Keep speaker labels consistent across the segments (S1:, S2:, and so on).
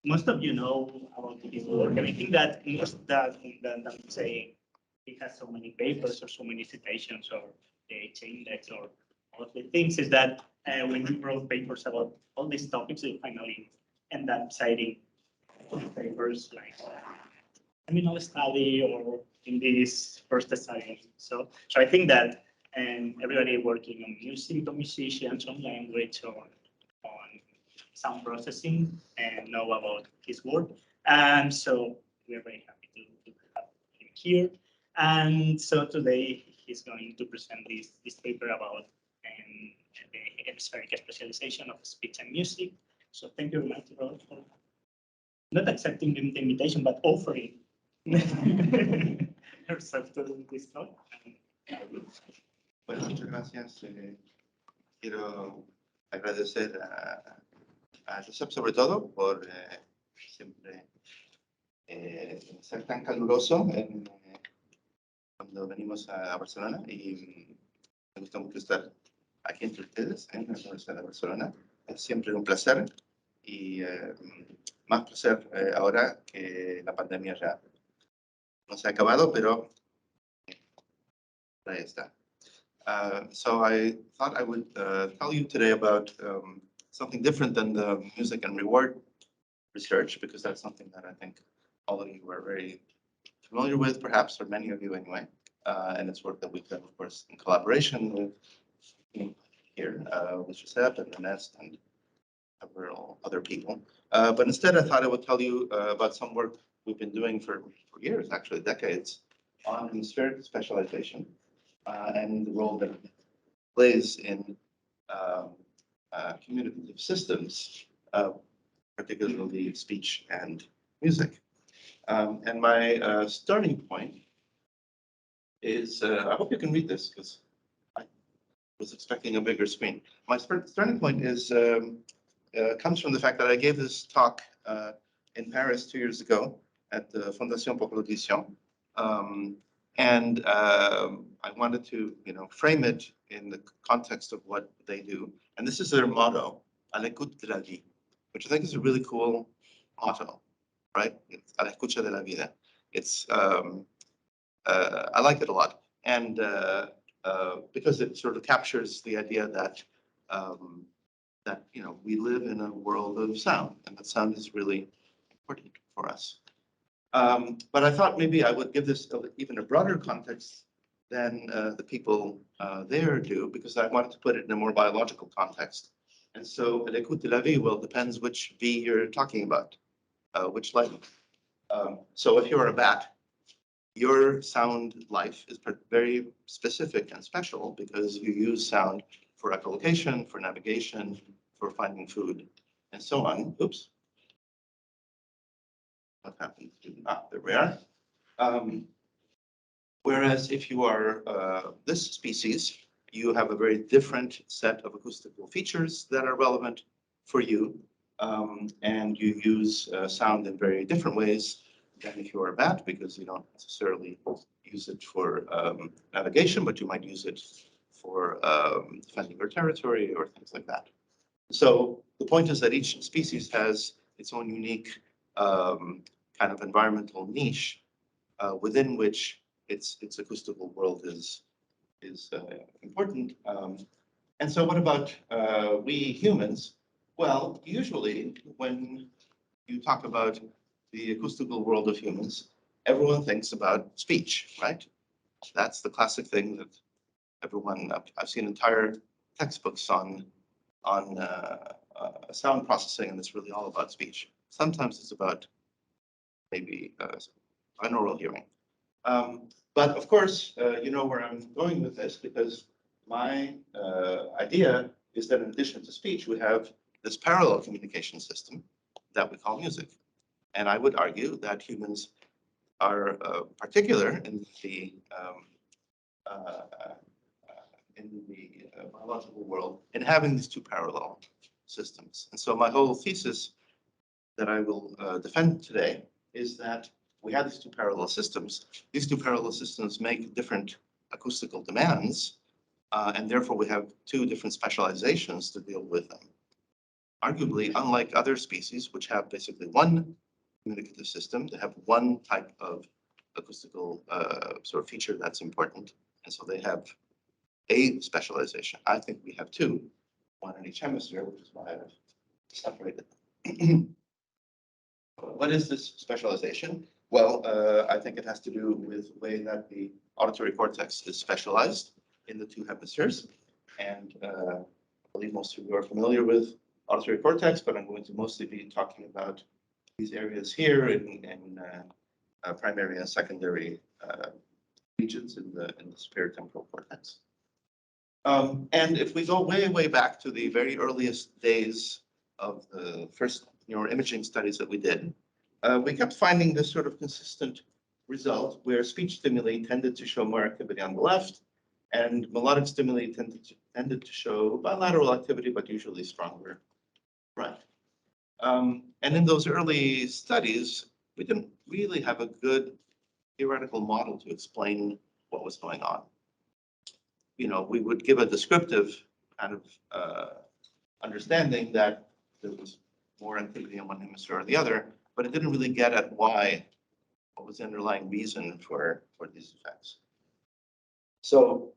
S1: most of you know about his work, and I think that most that I'm saying he has so many papers or so many citations or the H index or all of the things is that when you wrote papers about all these topics, you finally end up citing papers like criminal study or in this first study. So I think that everybody working on music, on musicians, on language, on sound processing, and know about his work. And so we're very happy to have him here. And so today he's going to present this paper about the hemispheric specialization of speech and music. So thank you very much, Rod, for not accepting the invitation, but offering yourself to this talk.
S2: Bueno, muchas gracias. Quiero agradecer a Josep sobre todo por siempre ser tan caluroso cuando venimos a Barcelona y me gusta mucho estar aquí entre ustedes en la Universidad de Barcelona. Es siempre un placer y más placer ahora que la pandemia ya no se ha acabado, pero ahí está. So I thought I would tell you today about something different than the music and reward research, because that's something that I think all of you are very familiar with, perhaps, or many of you anyway. And it's work that we've done, of course, in collaboration with here, with Josep and Ernest and several other people. But instead, I thought I would tell you about some work we've been doing for years, actually decades, on hemispheric specialization and the role that it plays in communicative systems, particularly speech and music. And my starting point is, I hope you can read this because I was expecting a bigger screen. My starting point is comes from the fact that I gave this talk in Paris 2 years ago at the Fondation pour l'Audition. And I wanted to, frame it in the context of what they do. And this is their motto, à l'écoute de la vie, which I think is a really cool motto, right? It's à l'écoute de la vida. It's, I like it a lot. And because it sort of captures the idea that, we live in a world of sound, and that sound is really important for us. But I thought maybe I would give this even a broader context than the people there do, because I wanted to put it in a more biological context. And so l'écoute de la vie, well, depends which V you're talking about, which life. So if you're a bat, your sound life is very specific and special because you use sound for echolocation, for navigation, for finding food, and so on. Oops. What happened? There we are. Whereas if you are this species, you have a very different set of acoustical features that are relevant for you. And you use sound in very different ways than if you're a bat, because you don't necessarily use it for navigation, but you might use it for defending your territory or things like that. So the point is that each species has its own unique kind of environmental niche within which its acoustical world is important. And so what about we humans? Well, usually when you talk about the acoustical world of humans, everyone thinks about speech, right? That's the classic thing that everyone, I've seen entire textbooks on sound processing, and it's really all about speech. Sometimes it's about maybe binaural hearing. But of course, you know where I'm going with this, because my idea is that in addition to speech, we have this parallel communication system that we call music. And I would argue that humans are particular in the biological world in having these two parallel systems. And so my whole thesis that I will defend today is that we have these two parallel systems. These two parallel systems make different acoustical demands, and therefore we have two different specializations to deal with them. arguably, unlike other species, which have basically one communicative system, they have one type of acoustical sort of feature that's important. And so they have a specialization. I think we have two, one in each hemisphere, which is why I've separated them. What is this specialization? Well, I think it has to do with the way that the auditory cortex is specialized in the two hemispheres. And I believe most of you are familiar with auditory cortex, but I'm going to mostly be talking about these areas here in primary and secondary regions in the superior temporal cortex. And if we go way, way back to the very earliest days of the first neuroimaging studies that we did, we kept finding this sort of consistent result where speech stimuli tended to show more activity on the left, and melodic stimuli tended to show bilateral activity, but usually stronger right. And in those early studies, we didn't really have a good theoretical model to explain what was going on. We would give a descriptive kind of understanding that there was more activity in one hemisphere or the other, but it didn't really get at what was the underlying reason for these effects. So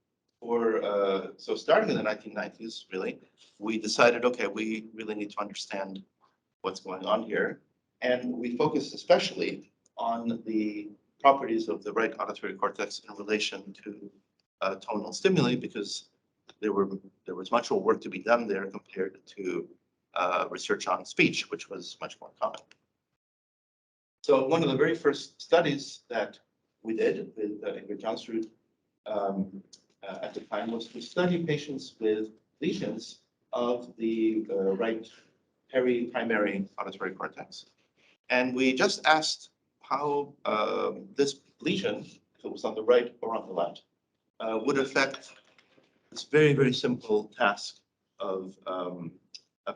S2: starting in the 1990s, really, we decided, okay, we really need to understand what's going on here. And we focused especially on the properties of the right auditory cortex in relation to tonal stimuli, because there was much more work to be done there compared to research on speech, which was much more common. So one of the very first studies that we did with Ingrid Jansrud at the time was to study patients with lesions of the right primary auditory cortex. And we just asked how this lesion, if it was on the right or on the left, would affect this very, very simple task of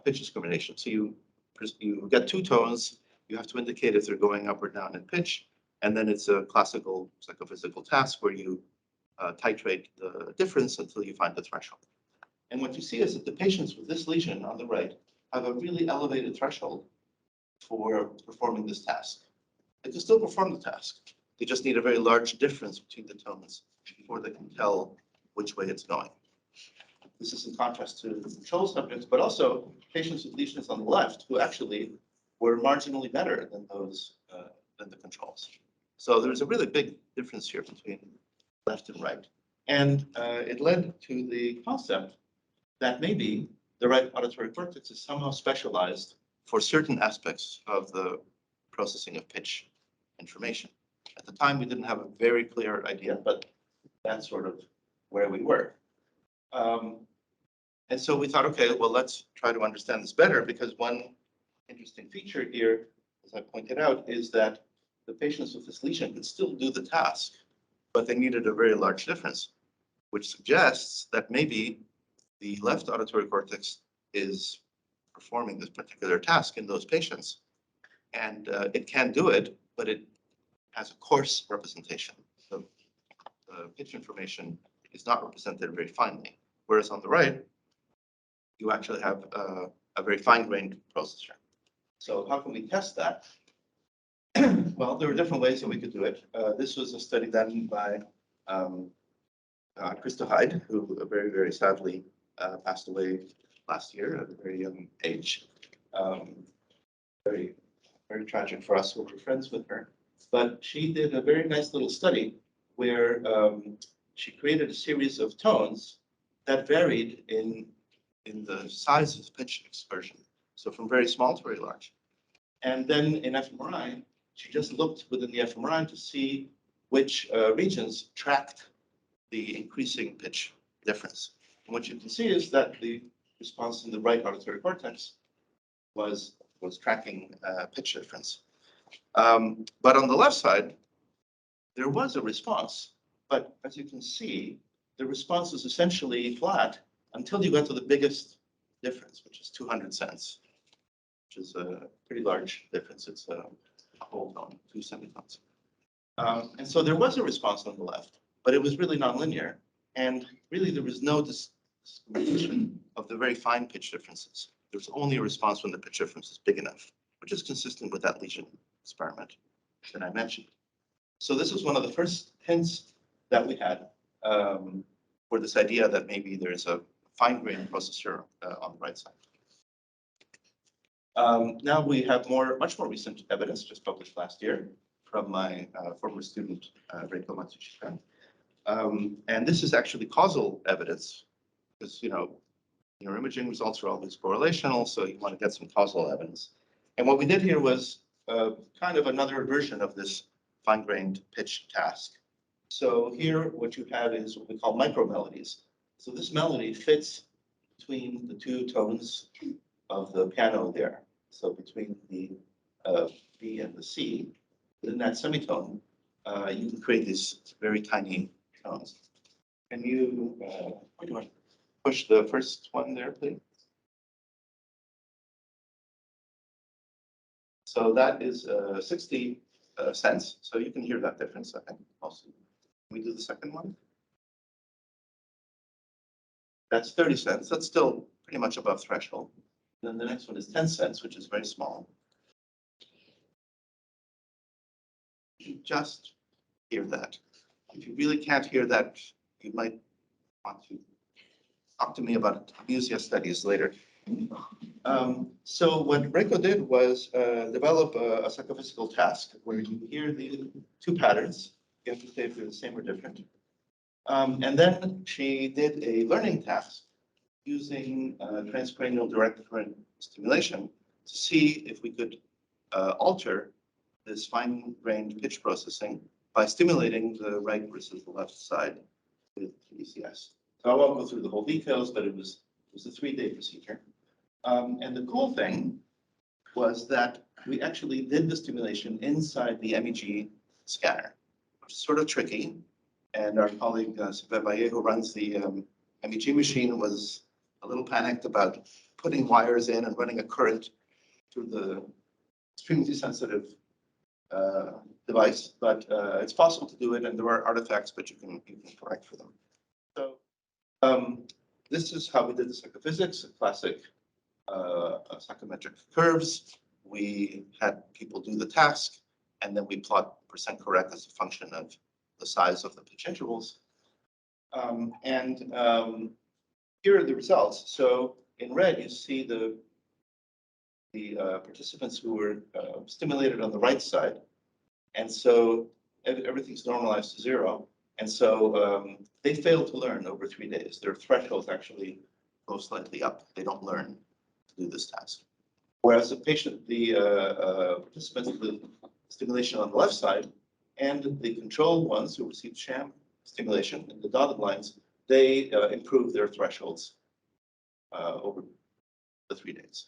S2: pitch discrimination. So you get two tones, you have to indicate if they're going up or down in pitch, and then it's a classical psychophysical task where you titrate the difference until you find the threshold. And what you see is that the patients with this lesion on the right have a really elevated threshold for performing this task. They can still perform the task. They just need a very large difference between the tones before they can tell which way it's going. This is in contrast to the control subjects, but also patients with lesions on the left who actually were marginally better than those than the controls. So there's a really big difference here between left and right. And it led to the concept that maybe the right auditory cortex is somehow specialized for certain aspects of the processing of pitch information. At the time, we didn't have a very clear idea, but that's sort of where we were. And so we thought, okay, well, let's try to understand this better, because one interesting feature here, as I pointed out, is that the patients with this lesion could still do the task, but they needed a very large difference, which suggests that maybe the left auditory cortex is performing this particular task in those patients. And it can do it, but it has a coarse representation. So the pitch information is not represented very finely. Whereas on the right, you actually have a very fine-grained processor. So how can we test that? Well, there are different ways that we could do it. This was a study done by Krista Hyde, who very, very sadly passed away last year at a very young age. Very, very tragic for us who were friends with her. But she did a very nice little study where she created a series of tones that varied in the size of pitch excursion. So from very small to very large. And then in fMRI, she just looked within the fMRI to see which regions tracked the increasing pitch difference. And what you can see is that the response in the right auditory cortex was tracking pitch difference. But on the left side, there was a response. But as you can see, the response is essentially flat until you get to the biggest difference, which is 200 cents, which is a pretty large difference. It's a whole tone, 2 semitones. And so there was a response on the left, but it was really nonlinear. And really, there was no discrimination of the very fine pitch differences. there's only a response when the pitch difference is big enough, which is consistent with that lesion experiment that I mentioned. So this was one of the first hints that we had for this idea that maybe there's a fine-grained processor on the right side. Now we have much more recent evidence, just published last year, from my former student, Reiko Matsushita. And this is actually causal evidence, because, neuroimaging results are always correlational, so you want to get some causal evidence. And what we did here was kind of another version of this fine-grained pitch task. So here, what you have is what we call micromelodies. So this melody fits between the two tones of the piano there. So between the B and the C, within that semitone, you can create these very tiny tones. Can you push the first one there, please? So that is 60 cents. So you can hear that difference, I think, also. Can we do the second one? That's 30 cents. That's still pretty much above threshold. Then the next one is 10 cents, which is very small. You just hear that. If you really can't hear that, you might want to talk to me about abusia studies later. So what Reiko did was develop a psychophysical task where you hear the two patterns. You have to say if they're the same or different. And then she did a learning task using transcranial direct current stimulation to see if we could alter this fine-grained pitch processing by stimulating the right versus the left side with ECS. So I won't go through the whole details, but it was a 3-day procedure. And the cool thing was that we actually did the stimulation inside the MEG scanner, which is sort of tricky. And our colleague, Sylvain Baillet, who runs the MEG machine, was a little panicked about putting wires in and running a current through the extremely sensitive device. But it's possible to do it, and there are artifacts, but you can correct for them. So this is how we did the psychophysics, a classic psychometric curves. We had people do the task, and then we plot percent correct as a function of the size of the pitch intervals. Here are the results. So in red, you see the participants who were stimulated on the right side. And so everything's normalized to 0. And so they fail to learn over 3 days. Their thresholds actually go slightly up. They don't learn to do this task. Whereas the participants with stimulation on the left side and the control ones who received sham stimulation in the dotted lines, they improve their thresholds over the 3 days.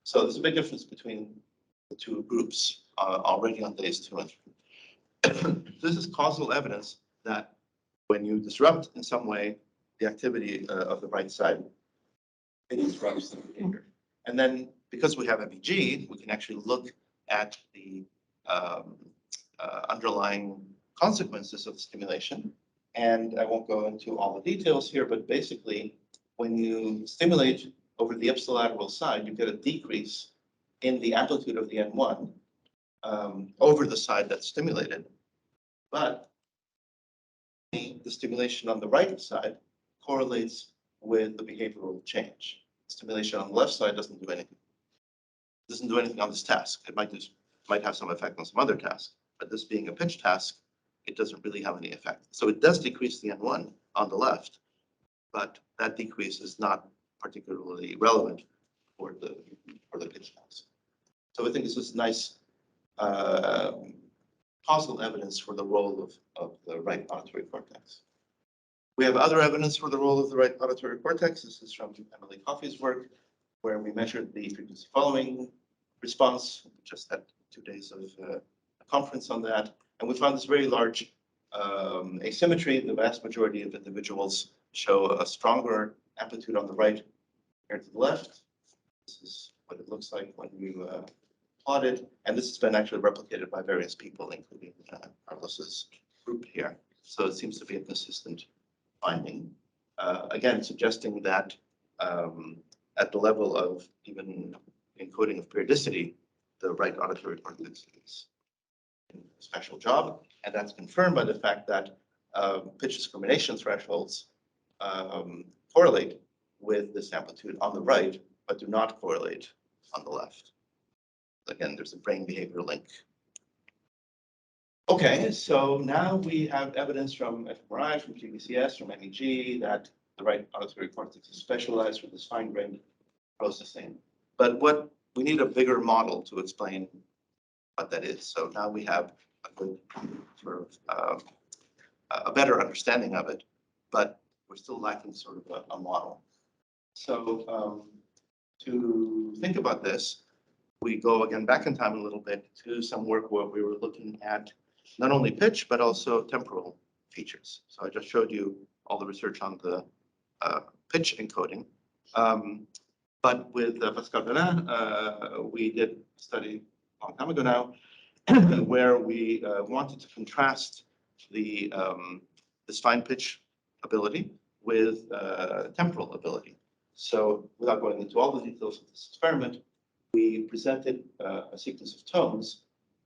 S2: So there's a big difference between the two groups already on days 2 and 3. This is causal evidence that when you disrupt in some way the activity of the right side, it disrupts the behavior. And then because we have MEG, we can actually look at the underlying consequences of the stimulation. And I won't go into all the details here, but basically, when you stimulate over the ipsilateral side, you get a decrease in the amplitude of the N1 over the side that's stimulated. But the stimulation on the right side correlates with the behavioral change. Stimulation on the left side doesn't do anything. It doesn't do anything on this task. It might have some effect on some other task, but this being a pitch task, it doesn't really have any effect. So it does decrease the N1 on the left, but that decrease is not particularly relevant for the pitch task. So I think this is nice causal evidence for the role of the right auditory cortex. We have other evidence for the role of the right auditory cortex. This is from Emily Coffey's work, where we measured the frequency following response. We just had 2 days of a conference on that. And we found this very large asymmetry. The vast majority of individuals show a stronger amplitude on the right compared to the left. This is what it looks like when you plot it. And this has been actually replicated by various people, including Carlos's group here. So it seems to be a consistent finding. Again, suggesting that at the level of even encoding of periodicity, the right auditory cortex is in a special job, and that's confirmed by the fact that pitch discrimination thresholds correlate with this amplitude on the right, but do not correlate on the left. Again, there's a brain behavior link. Okay, so now we have evidence from fMRI, from TBCS, from MEG that the right auditory cortex is specialized for this fine-grained processing. But what we need a bigger model to explain what that is. So now we have a good sort of a better understanding of it, but we're still lacking sort of a model. So to think about this, we go again back in time a little bit to some work where we were looking at not only pitch, but also temporal features. So I just showed you all the research on the pitch encoding. But with Pascal Belin, we did a study a long time ago now, where we wanted to contrast the this fine pitch ability with temporal ability. So without going into all the details of this experiment, we presented a sequence of tones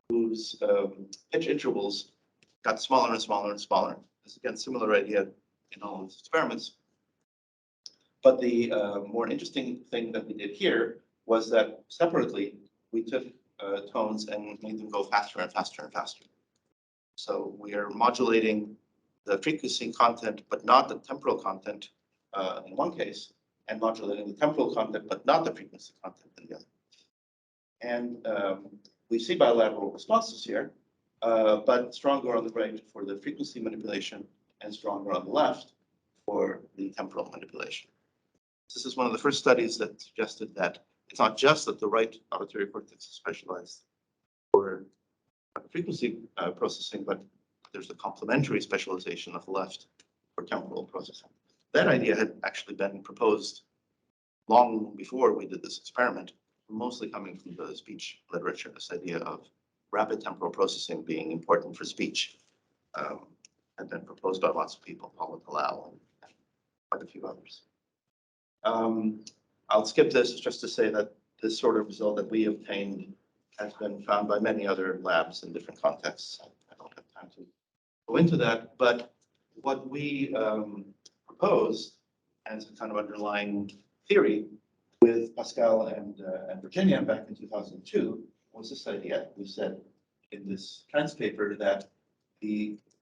S2: whose pitch intervals got smaller and smaller and smaller. This again, similar idea in all of these experiments. But the more interesting thing that we did here was that separately, we took tones and made them go faster and faster and faster. So we are modulating the frequency content, but not the temporal content in one case, and modulating the temporal content, but not the frequency content in the other. And we see bilateral responses here, but stronger on the right for the frequency manipulation and stronger on the left for the temporal manipulation. This is one of the first studies that suggested that it's not just that the right auditory cortex is specialized for frequency processing, but there's a complementary specialization of the left for temporal processing. That idea had actually been proposed long before we did this experiment, mostly coming from the speech literature, this idea of rapid temporal processing being important for speech, had been proposed by lots of people, Paul Talal and quite a few others. I'll skip this just to say that this sort of result that we obtained has been found by many other labs in different contexts. I don't have time to go into that, but what we proposed as a kind of underlying theory with Pascal and Virginia back in 2002 was this idea. We said in this trans paper that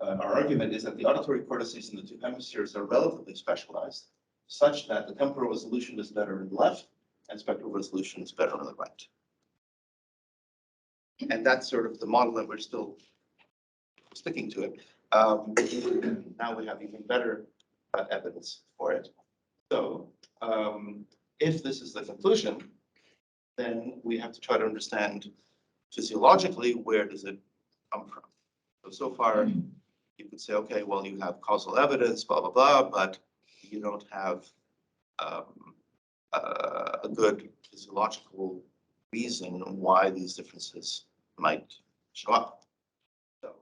S2: our argument is that the auditory cortices in the two hemispheres are relatively specialized, such that the temporal resolution is better in the left and spectral resolution is better on the right. And that's sort of the model that we're still sticking to it. Now we have even better evidence for it. So if this is the conclusion, then we have to try to understand physiologically, where does it come from? So far, you could say, okay, well, you have causal evidence, blah, blah, blah, but you don't have a good physiological reason why these differences might show up. So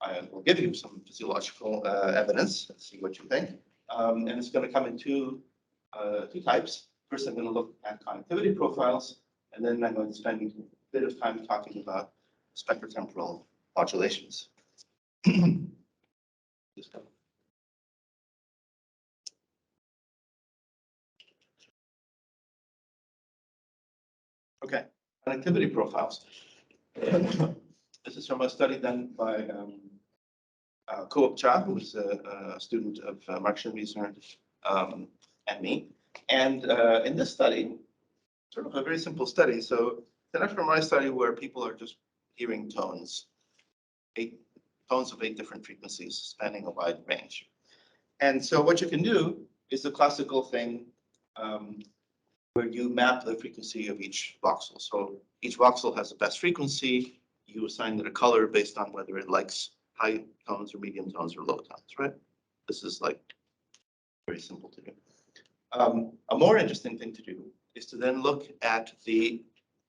S2: I will give you some physiological evidence. Let's see what you think. And it's going to come in two types. First, I'm going to look at connectivity profiles, and then I'm going to spend a bit of time talking about spectrotemporal modulations. Okay, connectivity profiles. This is from a study done by Koop Cha, who is a student of Mark Schindler and me. And in this study, sort of a very simple study. So it's an fMRI study where people are just hearing tones, 8 tones of 8 different frequencies spanning a wide range. And so what you can do is the classical thing where you map the frequency of each voxel. So each voxel has the best frequency. You assign it a color based on whether it likes high tones or medium tones or low tones, right? This is like very simple to do. A more interesting thing to do is to then look at the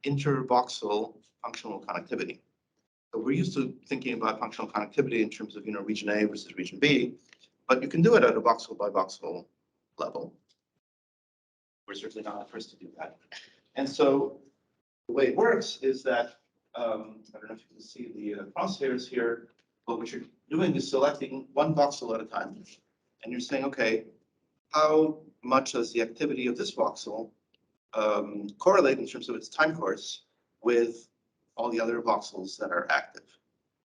S2: intervoxel functional connectivity. So we're used to thinking about functional connectivity in terms of, region A versus region B, but you can do it at a voxel by voxel level. We're certainly not the first to do that. And so the way it works is that, I don't know if you can see the crosshairs here, but what you're doing is selecting one voxel at a time. And you're saying, okay, how much does the activity of this voxel correlate in terms of its time course with all the other voxels that are active?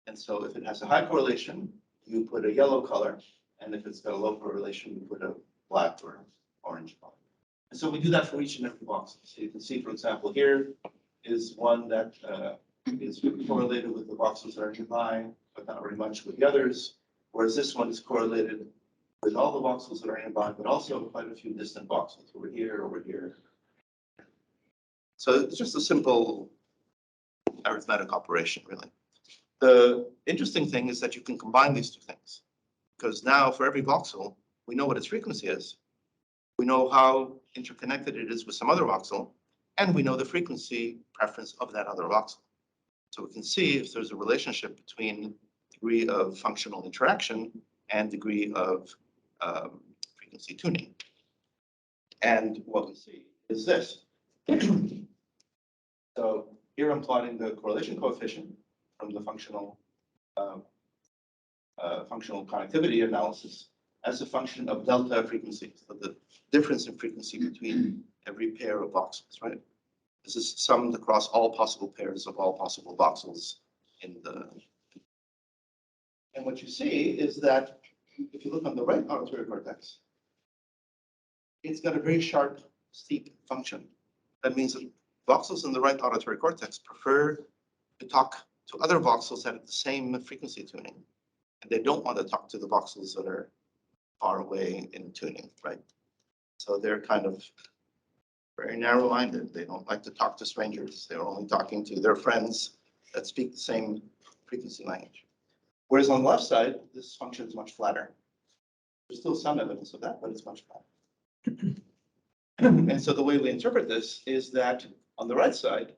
S2: And so if it has a high correlation, you put a yellow color. And if it's got a low correlation, you put a black or orange color. And so we do that for each and every voxel. So you can see, for example, here is one that is correlated with the voxels that are nearby, but not very much with the others. Whereas this one is correlated with all the voxels that are nearby, but also quite a few distant voxels over here, over here. So it's just a simple arithmetic operation, really. The interesting thing is that you can combine these two things, because now for every voxel, we know what its frequency is. We know how interconnected it is with some other voxel, and we know the frequency preference of that other voxel. So we can see if there's a relationship between degree of functional interaction and degree of frequency tuning. And what we see is this. So here I'm plotting the correlation coefficient from the functional connectivity analysis as a function of delta frequency, so the difference in frequency between every pair of voxels, right? This is summed across all possible pairs of all possible voxels in the. And what you see is that if you look on the right auditory cortex, it's got a very sharp, steep function. That means that voxels in the right auditory cortex prefer to talk to other voxels that have the same frequency tuning. And they don't want to talk to the voxels that are far away in tuning, right? So they're kind of very narrow-minded. They don't like to talk to strangers. They're only talking to their friends that speak the same frequency language. Whereas on the left side, this function is much flatter. There's still some evidence of that, but it's much flatter. And so the way we interpret this is that on the right side,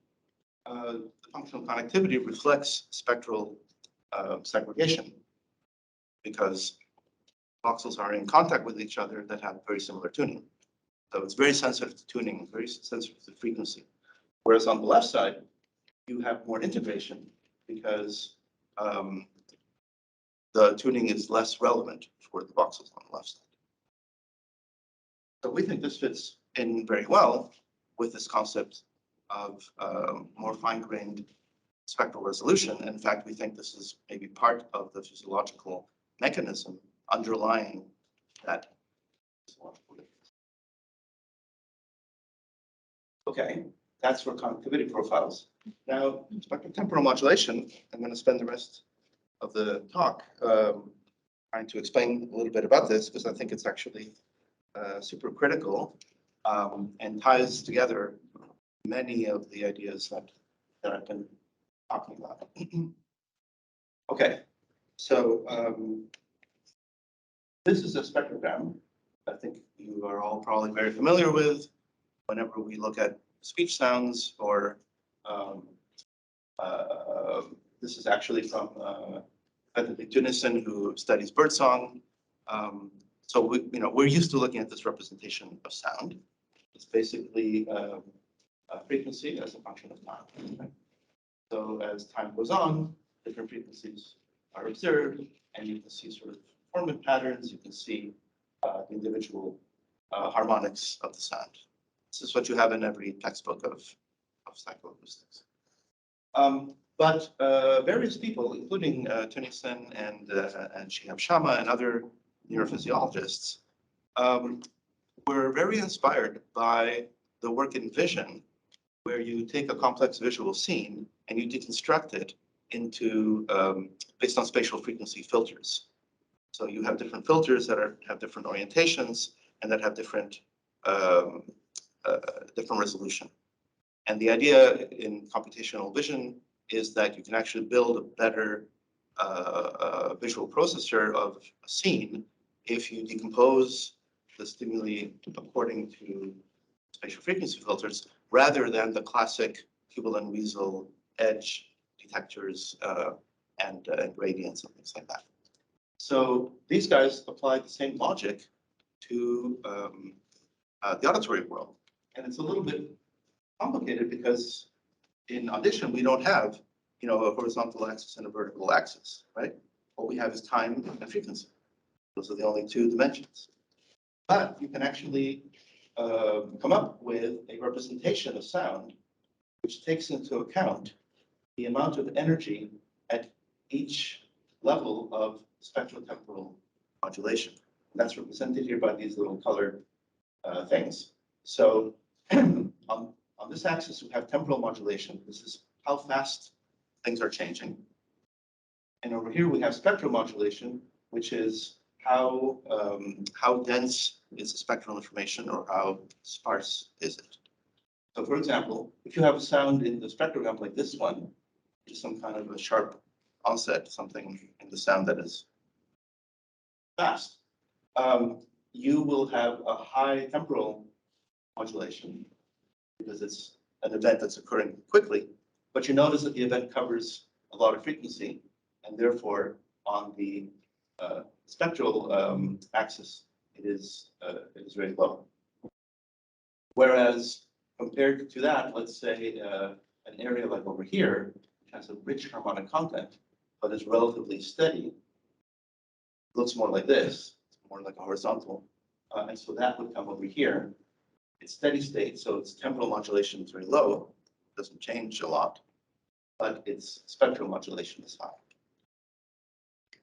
S2: the functional connectivity reflects spectral segregation, because voxels are in contact with each other that have very similar tuning. So it's very sensitive to tuning, very sensitive to frequency. Whereas on the left side, you have more integration because the tuning is less relevant for the voxels on the left side. So we think this fits in very well with this concept of more fine-grained spectral resolution. And in fact, we think this is maybe part of the physiological mechanism underlying that. Okay, that's for connectivity profiles. Now, spectrotemporal modulation, I'm going to spend the rest of the talk trying to explain a little bit about this, because I think it's actually super critical and ties together many of the ideas that I've been talking about. Okay, so this is a spectrogram I think you are all probably very familiar with whenever we look at speech sounds, or this is actually from Tunison, who studies birdsong. So we're used to looking at this representation of sound. It's basically frequency as a function of time. Right? So as time goes on, different frequencies are observed, and you can see sort of formant patterns. You can see the individual harmonics of the sound. This is what you have in every textbook of psychoacoustics. But various people, including Tunison and Shihab Shamma and other neurophysiologists, were very inspired by the work in vision, where you take a complex visual scene and you deconstruct it into based on spatial frequency filters. So you have different filters that have different orientations and that have different different resolution. And the idea in computational vision is that you can actually build a better visual processor of a scene if you decompose the stimuli according to spatial frequency filters, rather than the classic Hubel and Wiesel edge detectors and gradients and things like that. So these guys applied the same logic to the auditory world. And it's a little bit complicated because in audition, we don't have, a horizontal axis and a vertical axis, right? What we have is time and frequency. Those are the only two dimensions. But you can actually come up with a representation of sound which takes into account the amount of energy at each level of spectral-temporal modulation. And that's represented here by these little colored things. So on this axis, we have temporal modulation. This is how fast things are changing. And over here, we have spectral modulation, which is how dense is the spectral information or how sparse is it. So for example, if you have a sound in the spectrogram like this one, which is some kind of a sharp onset, something in the sound that is fast, you will have a high temporal modulation because it's an event that's occurring quickly. But you notice that the event covers a lot of frequency, and therefore on the spectral axis, it is very low. Whereas compared to that, let's say an area like over here, which has a rich harmonic content, but is relatively steady, looks more like this, more like a horizontal. And so that would come over here. It's steady state, so its temporal modulation is very low, doesn't change a lot, but its spectral modulation is high.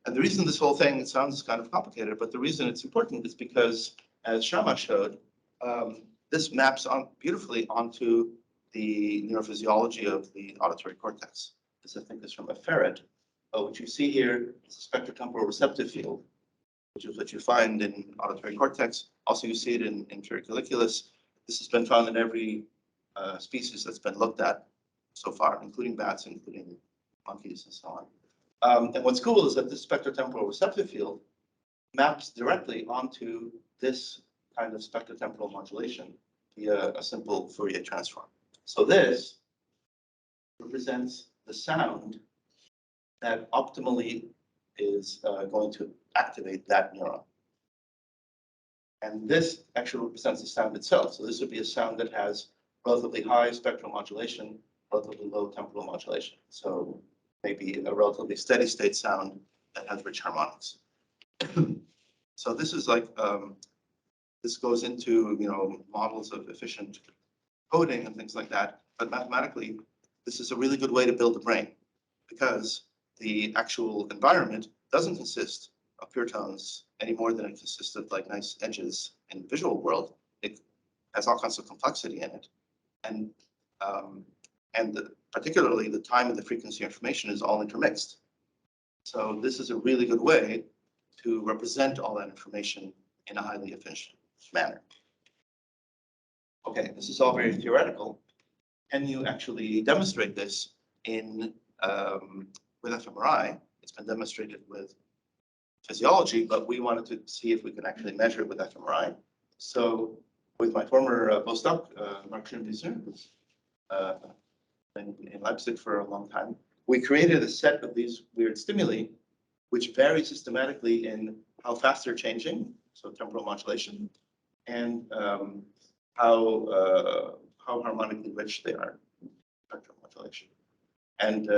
S2: And the reason this whole thing, it sounds kind of complicated, but the reason it's important is because, as Shama showed, this maps on beautifully onto the neurophysiology of the auditory cortex. This, I think, is from a ferret. What you see here is a spectrotemporal receptive field, which is what you find in auditory cortex. Also, you see it in colliculus. This has been found in every species that's been looked at so far, including bats, including monkeys, and so on. And what's cool is that this spectrotemporal receptive field maps directly onto this kind of spectrotemporal modulation via a simple Fourier transform. So this represents the sound that optimally is going to activate that neuron. And this actually represents the sound itself. So this would be a sound that has relatively high spectral modulation, relatively low temporal modulation. So maybe a relatively steady state sound that has rich harmonics. So this is like, this goes into, models of efficient coding and things like that. But mathematically, this is a really good way to build a brain because the actual environment doesn't consist of pure tones any more than it consists of like nice edges in the visual world. It has all kinds of complexity in it. And particularly the time and the frequency information is all intermixed. So this is a really good way to represent all that information in a highly efficient manner. Okay, this is all very theoretical. Can you actually demonstrate this in with fMRI? It's been demonstrated with physiology, but we wanted to see if we could actually measure it with fMRI. So with my former postdoc, Mark Schönwieser, who's been in Leipzig for a long time, we created a set of these weird stimuli, which vary systematically in how fast they're changing, so temporal modulation, and how harmonically rich they are, spectral modulation. And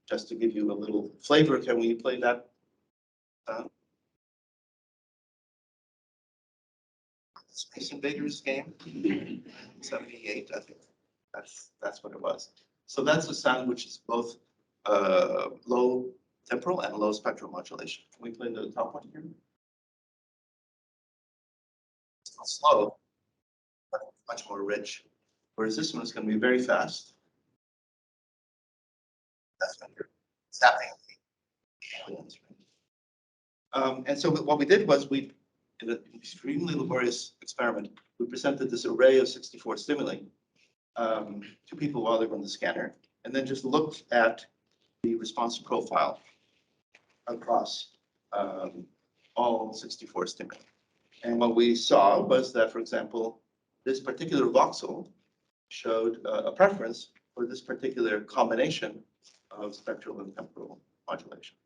S2: just to give you a little flavor, can we play that? Space Invaders game, 78, I think. That's what it was. So that's a sound which is both low temporal and low spectral modulation. Can we play the top one here? It's not slow, but much more rich. Whereas this one is going to be very fast. That's when you're zapping the aliens. Right? And so what we did was we did an extremely laborious experiment. We presented this array of 64 stimuli to people while they were in the scanner, and then just looked at the response profile across all 64 stimuli. And what we saw was that, for example, this particular voxel showed a preference for this particular combination of spectral and temporal modulation.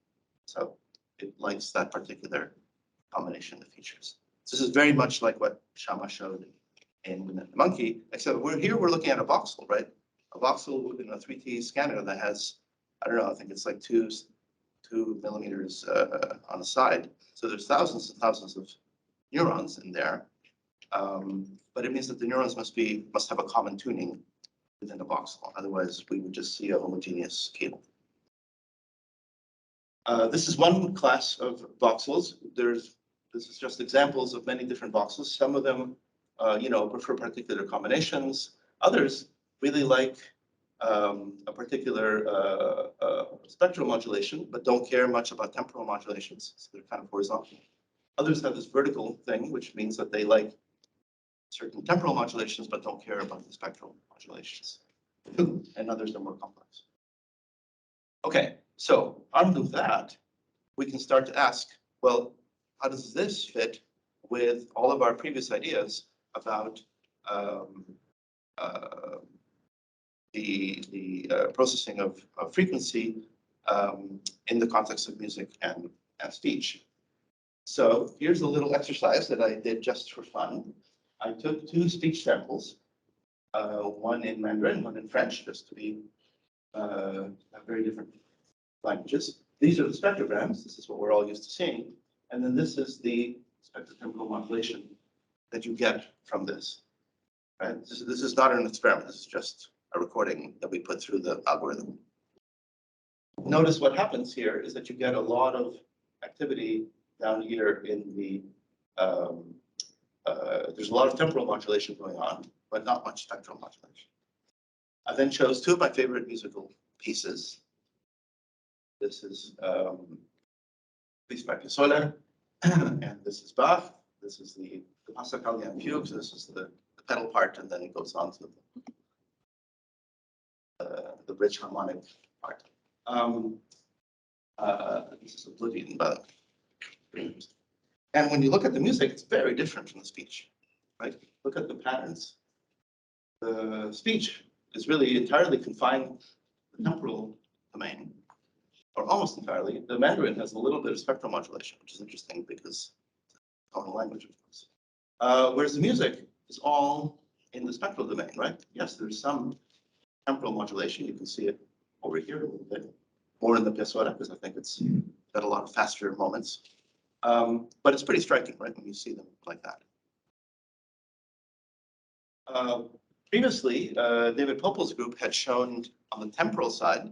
S2: So it likes that particular combination of features. So this is very much like what Shama showed in the monkey, except we're looking at a voxel, right? A voxel in a 3D scanner that has, I don't know, I think it's like two millimeters on the side. So there's thousands and thousands of neurons in there. But it means that the neurons must have a common tuning within a voxel. Otherwise, we would just see a homogeneous cable. This is one class of voxels. This is just examples of many different voxels. Some of them, prefer particular combinations. Others really like a particular spectral modulation, but don't care much about temporal modulations. So they're kind of horizontal. Others have this vertical thing, which means that they like certain temporal modulations, but don't care about the spectral modulations. And others are more complex. Okay, so armed with that, we can start to ask, well, how does this fit with all of our previous ideas about the processing of frequency in the context of music and speech? So here's a little exercise that I did just for fun. I took two speech samples, one in Mandarin, one in French, just to be very different languages. These are the spectrograms. This is what we're all used to seeing. And then this is the spectrotemporal modulation that you get from this. Right? This is not an experiment. This is just a recording that we put through the algorithm. Notice what happens here is that you get a lot of activity down here in the, there's a lot of temporal modulation going on, but not much spectral modulation. I then chose two of my favorite musical pieces. This is Piece by Piazzolla, and this is Bach. This is the Passacaglia fugue. So this is the pedal part, and then it goes on to the rich harmonic part. This is Oblivion, but and when you look at the music, it's very different from the speech, right? Look at the patterns. The speech is really entirely confined to the temporal domain, or almost entirely. The Mandarin has a little bit of spectral modulation, which is interesting because it's a tonal language, of course. Whereas the music is all in the spectral domain, right? Yes, there's some temporal modulation. You can see it over here a little bit more in the Piazzolla, because I think it's got a lot of faster moments. But it's pretty striking, right, when you see them like that. Previously, David Popel's group had shown on the temporal side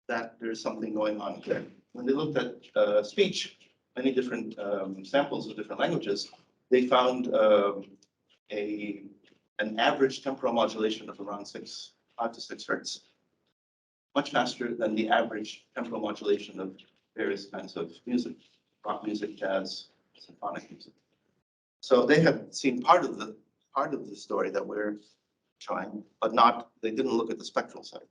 S2: that there's something going on here. When they looked at speech, many different samples of different languages, they found an average temporal modulation of around 5 to 6 hertz, much faster than the average temporal modulation of various kinds of music, rock music, jazz, symphonic music. So they have seen part of the story that we're showing, but they didn't look at the spectral side.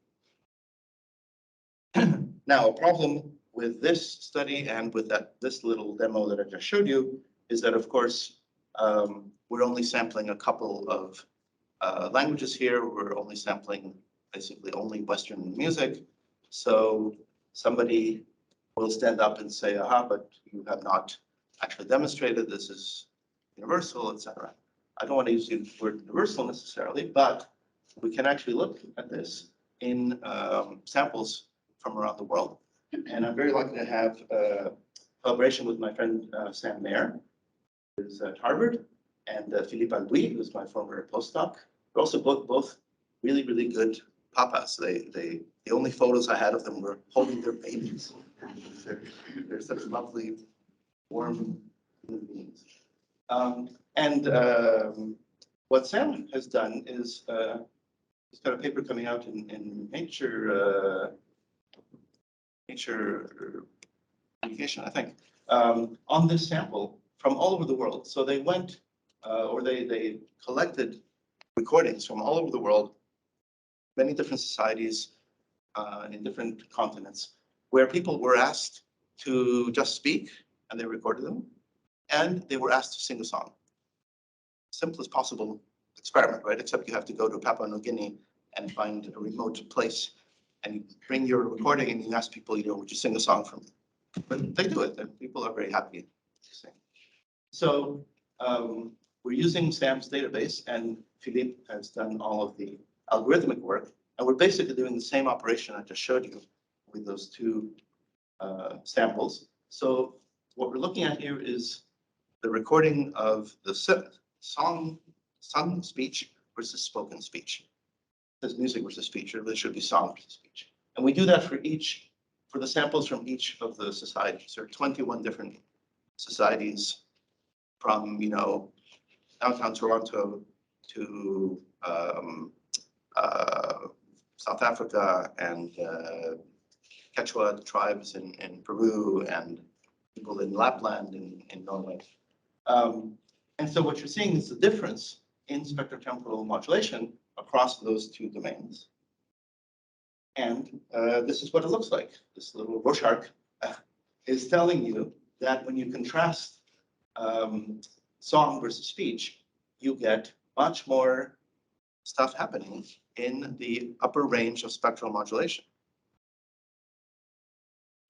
S2: Now, a problem with this study and with this little demo that I just showed you is that, of course, we're only sampling a couple of languages here. We're only sampling basically only Western music. So somebody will stand up and say, aha, but you have not actually demonstrated this is universal, etc. I don't want to use the word universal necessarily, but we can actually look at this in samples from around the world. And I'm very lucky to have a collaboration with my friend Sam Mayer, who's at Harvard, and Philippe Albouy, who's my former postdoc. They're also both really, really good papas. The only photos I had of them were holding their babies. They're such lovely, warm human beings. What Sam has done is he's got a paper coming out in Nature Communication, I think, on this sample from all over the world. So they went, or they collected recordings from all over the world, many different societies in different continents, where people were asked to just speak, and they recorded them, and they were asked to sing a song. Simplest possible experiment, right? Except you have to go to Papua New Guinea and find a remote place and you bring your recording and you ask people, would you sing a song for me? But they do it, and people are very happy to sing. So we're using Sam's database, and Philippe has done all of the algorithmic work, and we're basically doing the same operation I just showed you with those two samples. So what we're looking at here is the recording of the sung speech versus spoken speech. There's music versus speech, or there should be song versus speech. And we do that for the samples from each of the societies. There are 21 different societies from, downtown Toronto to South Africa and Quechua tribes in Peru and people in Lapland in Norway. And so what you're seeing is the difference in spectrotemporal modulation across those two domains. And this is what it looks like. This little Rorschach is telling you that when you contrast song versus speech, you get much more stuff happening in the upper range of spectral modulation.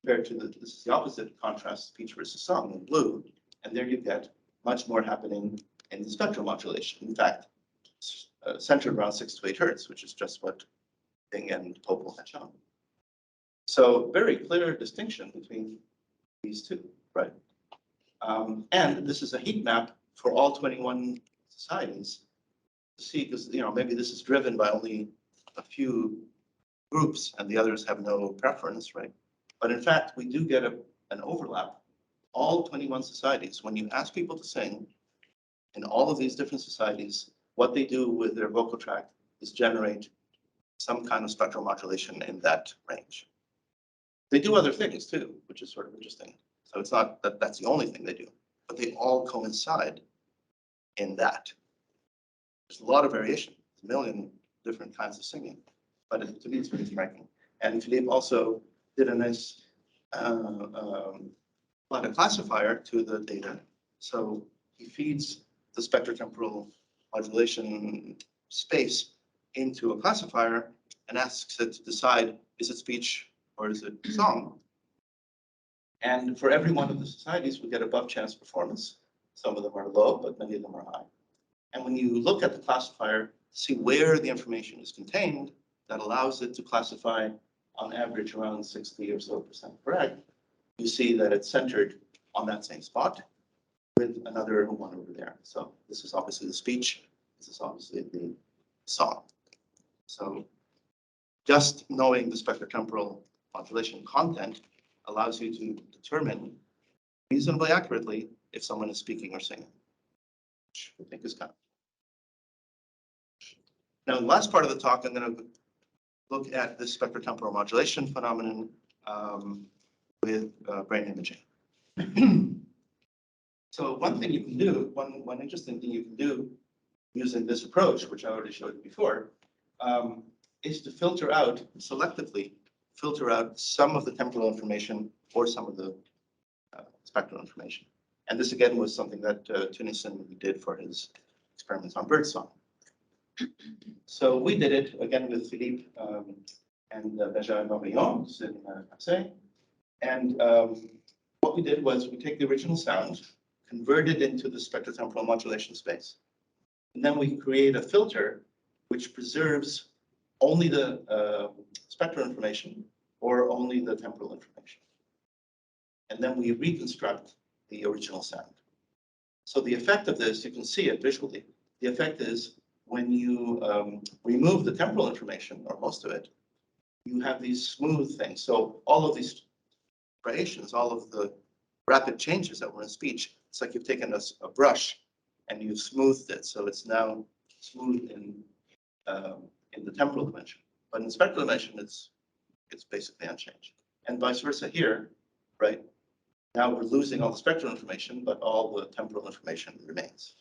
S2: Compared to this is the opposite contrast, speech versus song in blue, and there you get much more happening in the spectral modulation. In fact, centered around 6 to 8 hertz, which is just what Bing and Popel had shown. So very clear distinction between these two, right? And this is a heat map for all 21 societies to see, because maybe this is driven by only a few groups and the others have no preference, right? But in fact, we do get an overlap. All 21 societies, when you ask people to sing in all of these different societies, what they do with their vocal tract is generate some kind of spectral modulation in that range. They do other things too, which is sort of interesting. So it's not that that's the only thing they do, but they all coincide in that. There's a lot of variation, a million different kinds of singing, but to me it's very striking. And Philippe also did a nice ladder classifier to the data. So he feeds the spectrotemporal modulation space into a classifier and asks it to decide, is it speech or is it song? And for every one of the societies, we get above chance performance. Some of them are low, but many of them are high. And when you look at the classifier, see where the information is contained, that allows it to classify on average around 60 or so % correct. You see that it's centered on that same spot with another one over there. So this is obviously the speech. This is obviously the song. So just knowing the spectrotemporal modulation content allows you to determine reasonably accurately if someone is speaking or singing, which I think is kind of. Now, in the last part of the talk, I'm going to look at this spectrotemporal modulation phenomenon with brain imaging. So one thing you can do, one interesting thing you can do using this approach, which I already showed you before, is to selectively filter out some of the temporal information or some of the spectral information. And this again was something that Tunison did for his experiments on birdsong. So we did it again with Philippe and Benjamin Morillon in Marseille. And what we did was we take the original sound, convert it into the spectrotemporal modulation space, and then we create a filter which preserves only the spectral information or only the temporal information. And then we reconstruct the original sound. So the effect of this, you can see it visually. The effect is when you remove the temporal information, or most of it, you have these smooth things. So all of these variations, all of the rapid changes that were in speech, it's like you've taken a brush and you've smoothed it. So it's now smooth in the temporal dimension. But in the spectral dimension, it's basically unchanged. And vice versa here, right? Now we're losing all the spectral information, but all the temporal information remains.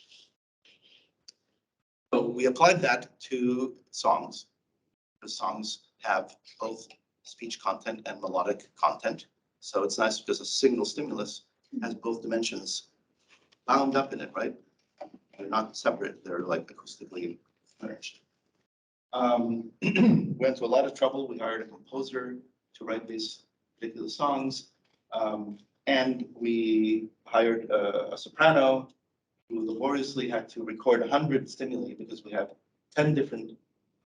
S2: So we applied that to songs. The songs have both speech content and melodic content. So it's nice because a single stimulus has both dimensions bound up in it, right? They're not separate, they're like acoustically merged. We went to a lot of trouble. We hired a composer to write these particular songs. And we hired a soprano We laboriously had to record 100 stimuli because we have 10 different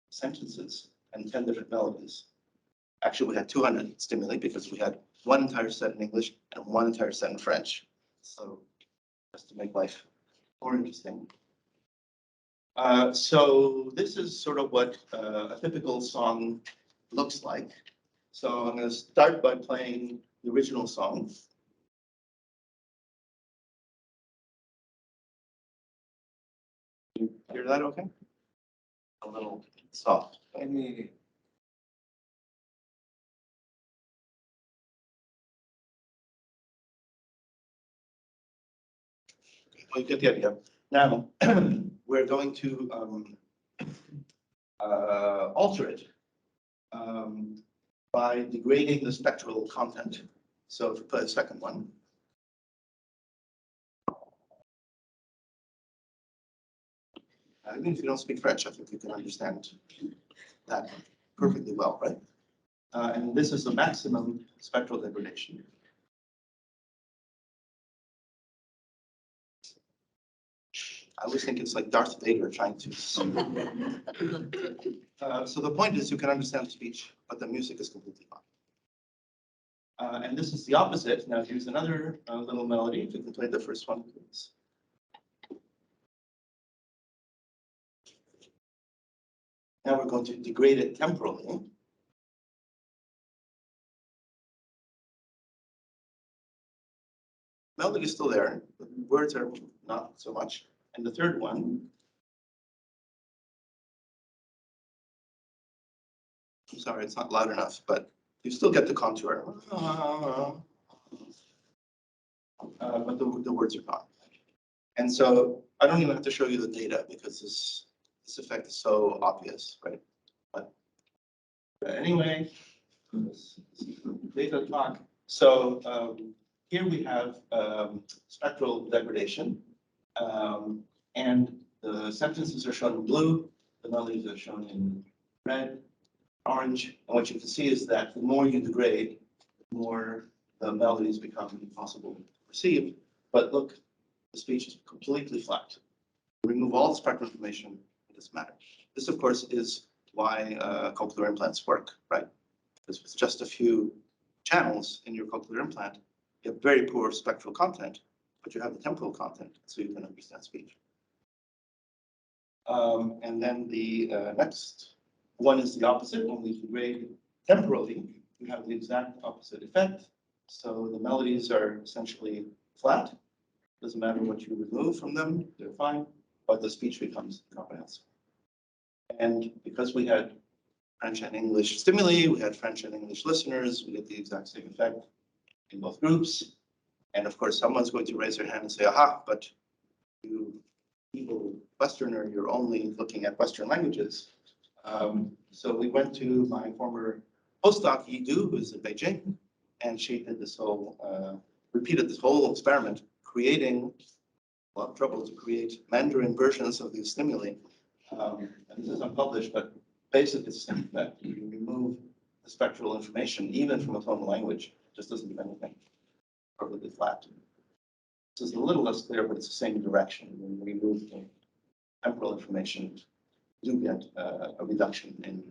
S2: sentences and 10 different melodies. Actually, we had 200 stimuli because we had one entire set in English and one entire set in French. So just to make life more interesting. So this is sort of what a typical song looks like. So I'm going to start by playing the original song. You hear that okay? A little soft. Maybe. Well, you get the idea. Now, we're going to alter it by degrading the spectral content. So if we play the second one. Even if you don't speak French, I think you can understand that perfectly well, right? And this is the maximum spectral degradation. I always think it's like Darth Vader trying to. So the point is you can understand speech, but the music is completely fine. And this is the opposite. Now here's another little melody. If you can play the first one, please. Now we're going to degrade it temporally. Melody is still there, but words are not so much. And the third one. I'm sorry, it's not loud enough, but you still get the contour. But the words are not. And so I don't even have to show you the data because this effect is so obvious, right? But anyway, this is data talk. So here we have spectral degradation, and the sentences are shown in blue, the melodies are shown in red, orange, and what you can see is that the more you degrade, the more the melodies become impossible to perceive. But look, the speech is completely flat. Remove all the spectral information, it doesn't matter. This, of course, is why cochlear implants work, right? Because with just a few channels in your cochlear implant, you have very poor spectral content, but you have the temporal content, so you can understand speech. And then the next one is the opposite. When we degrade temporally, we have the exact opposite effect. So the melodies are essentially flat. Doesn't matter what you remove from them, they're fine, but the speech becomes comprehensible. And because we had French and English stimuli, we had French and English listeners, we get the exact same effect in both groups. And of course, someone's going to raise their hand and say, aha, but you evil Westerner, you're only looking at Western languages. So we went to my former postdoc, Yidu, who's in Beijing, and she did this whole, repeated this whole experiment, creating a lot of trouble to create Mandarin versions of these stimuli. And this is unpublished, but basically it's the same effect. You remove the spectral information, even from a tonal language, it just doesn't do anything. Perfectly flat. This is a little less clear, but it's the same direction. When we remove the temporal information, we do get a reduction in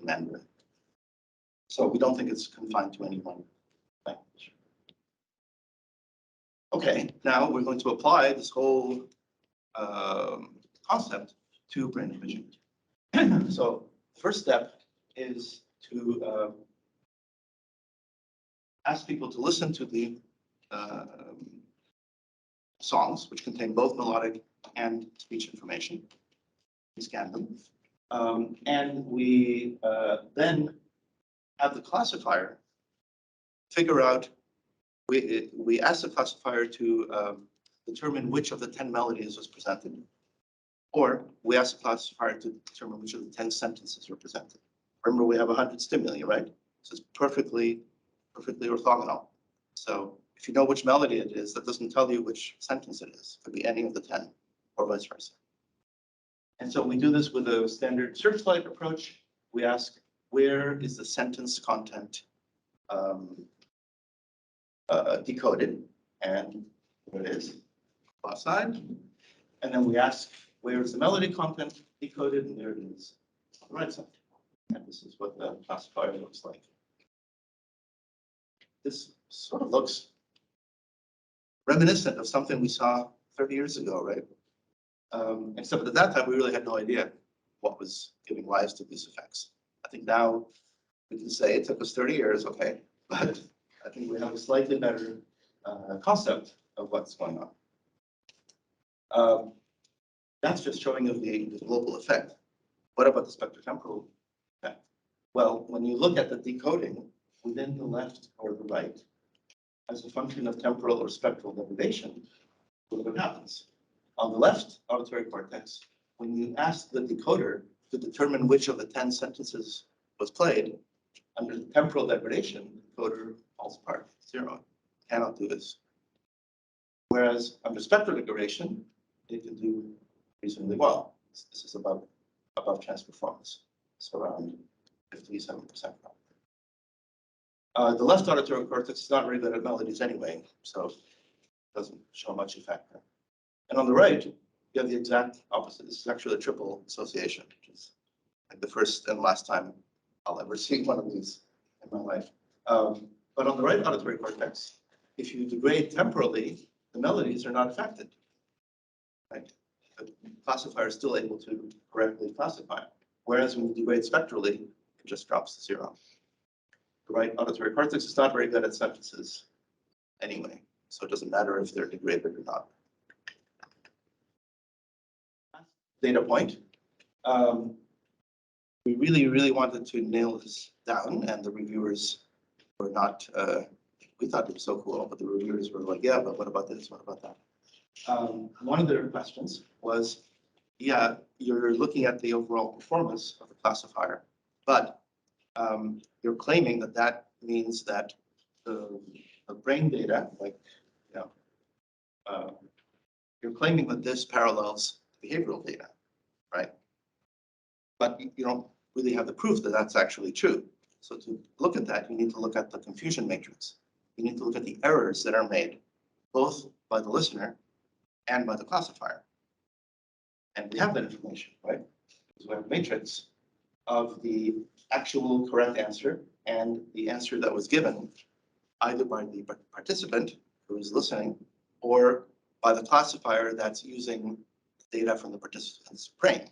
S2: Mandarin. So we don't think it's confined to any one language. Okay, now we're going to apply this whole concept to brain imaging. So the first step is to ask people to listen to the songs, which contain both melodic and speech information. We scan them. And we then have the classifier figure out, we ask the classifier to determine which of the 10 melodies was presented. Or we ask the classifier to determine which of the 10 sentences were presented. Remember, we have 100 stimuli, right? So it's perfectly orthogonal. So if you know which melody it is, that doesn't tell you which sentence it is. It could be any of the 10 or vice versa. And so we do this with a standard searchlight approach. We ask, where is the sentence content decoded? And there it is, left side. And then we ask, where is the melody content decoded? And there it is on the right side. And this is what the classifier looks like. This sort of looks reminiscent of something we saw 30 years ago, right? Except at that time, we really had no idea what was giving rise to these effects. I think now we can say it took us 30 years, okay, but I think we have a slightly better concept of what's going on. That's just showing of the global effect. What about the spectrotemporal effect? Well, when you look at the decoding within the left or the right, as a function of temporal or spectral deprivation, look what happens. On the left auditory cortex, when you ask the decoder to determine which of the 10 sentences was played, under temporal degradation, the decoder falls apart, 0, cannot do this. Whereas under spectral degradation, it can do reasonably well. This is above chance performance. It's around 57%. The left auditory cortex is not very good at melodies anyway, so it doesn't show much effect there. And on the right, you have the exact opposite. This is actually a triple association, which is like the first and last time I'll ever see one of these in my life. But on the right auditory cortex, if you degrade temporally, the melodies are not affected. Right? The classifier is still able to correctly classify. Whereas when you degrade spectrally, it just drops to 0. The right auditory cortex is not very good at sentences anyway, so it doesn't matter if they're degraded or not. Data point. We really wanted to nail this down, and the reviewers were not, we thought it was so cool, but the reviewers were like, yeah, but what about this, what about that? One of their questions was, yeah, you're looking at the overall performance of the classifier, but you're claiming that that means that the brain data, like, you know, you're claiming that this parallels behavioral data, right? But you don't really have the proof that that's actually true. So to look at that, you need to look at the confusion matrix. You need to look at the errors that are made, both by the listener and by the classifier. And we have that information, right? Because we have a matrix of the actual correct answer and the answer that was given either by the participant who is listening or by the classifier that's using data from the participant's brain.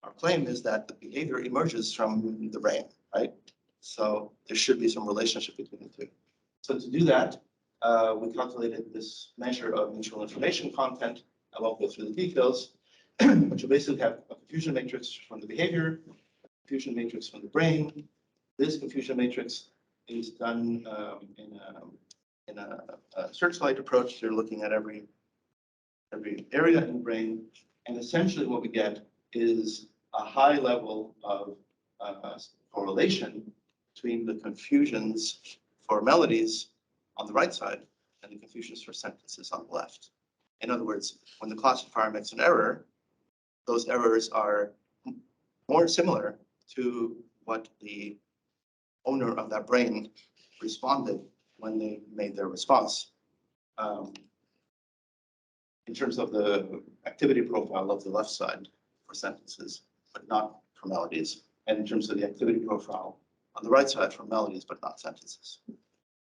S2: Our claim is that the behavior emerges from the brain, right? So there should be some relationship between the two. So to do that, we calculated this measure of mutual information content. I won't go through the details, but you basically have a confusion matrix from the behavior, a confusion matrix from the brain. This confusion matrix is done in a searchlight approach. You're looking at every area in the brain, and essentially what we get is a high level of correlation between the confusions for melodies on the right side and the confusions for sentences on the left. In other words, when the classifier makes an error, those errors are more similar to what the owner of that brain responded when they made their response. In terms of the activity profile of the left side for sentences, but not for melodies, and in terms of the activity profile on the right side for melodies, but not sentences.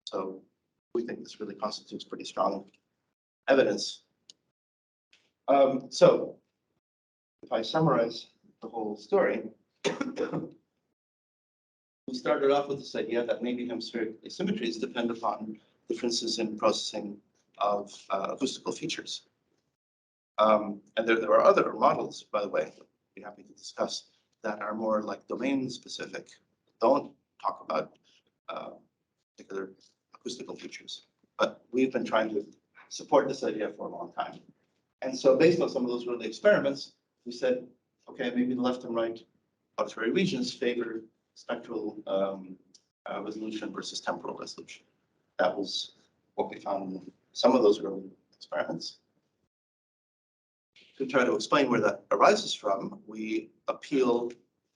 S2: So we think this really constitutes pretty strong evidence. So if I summarize the whole story, we started off with this idea that maybe hemispheric asymmetries depend upon differences in processing of acoustical features. And there are other models, by the way, I'd be happy to discuss, that are more like domain specific, don't talk about particular acoustical features. But we've been trying to support this idea for a long time. And so based on some of those early experiments, we said, okay, maybe the left and right auditory regions favor spectral resolution versus temporal resolution. That was what we found in some of those early experiments. To try to explain where that arises from, we appeal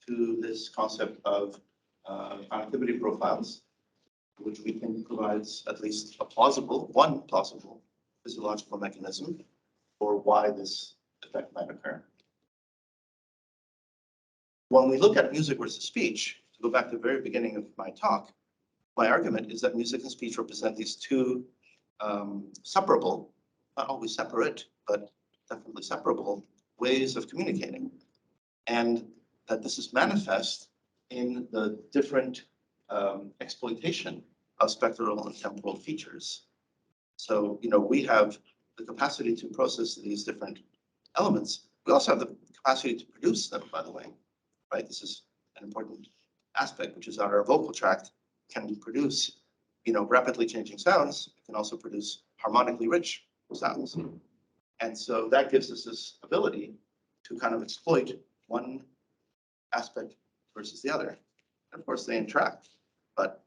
S2: to this concept of connectivity profiles, which we think provides at least one plausible physiological mechanism for why this effect might occur. When we look at music versus speech, to go back to the very beginning of my talk, my argument is that music and speech represent these two separable, not always separate, but definitely separable ways of communicating. And that this is manifest in the different exploitation of spectral and temporal features. So, we have the capacity to process these different elements. We also have the capacity to produce them, by the way, right? This is an important aspect, which is our vocal tract can produce, rapidly changing sounds. It can also produce harmonically rich sounds. And so that gives us this ability to kind of exploit one aspect versus the other. And of course, they interact, but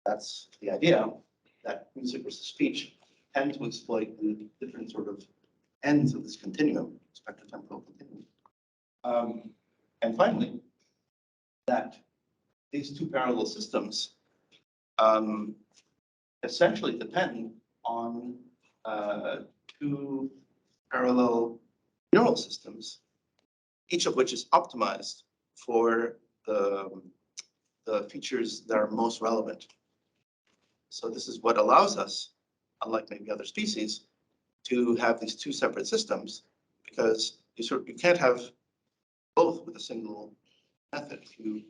S2: that's the idea, that music versus speech tend to exploit the different sort of ends of this continuum, spectrotemporal continuum. And finally, that these two parallel systems essentially depend on two parallel neural systems, each of which is optimized for the features that are most relevant. So this is what allows us, unlike maybe other species, to have these two separate systems, because you can't have both with a single method. If you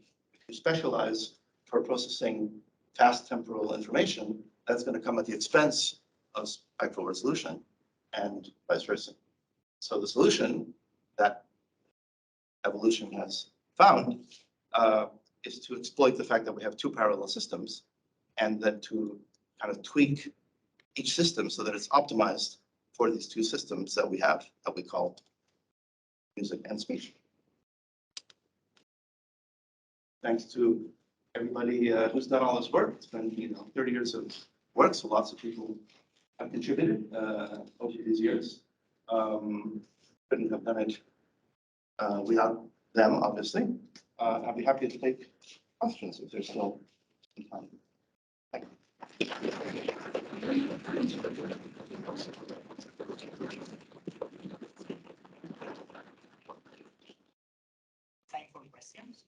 S2: specialize for processing fast temporal information, that's going to come at the expense of spectral resolution and vice versa. So the solution that evolution has found is to exploit the fact that we have two parallel systems, and then to kind of tweak each system so that it's optimized for these two systems that we have, that we call music and speech. Thanks to everybody who's done all this work. It's been 30 years of work, so lots of people have contributed over these years. Couldn't have done it without them, obviously. I'd be happy to take questions if there's still some time. Thank you.
S1: Time for questions.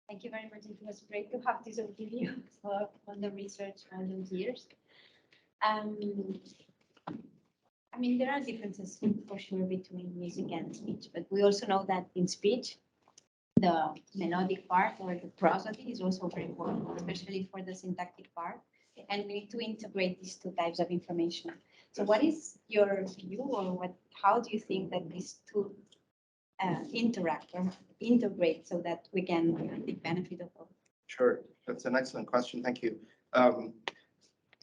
S3: Thank you very much. It was great to have this overview on the research all those years. I mean, there are differences for sure between music and speech, but we also know that in speech, the melodic part or the prosody is also very important, especially for the syntactic part. And we need to integrate these two types of information. So what is your view, or how do you think that these two interact or integrate so that we can take benefit of both?
S2: Sure, that's an excellent question. Thank you.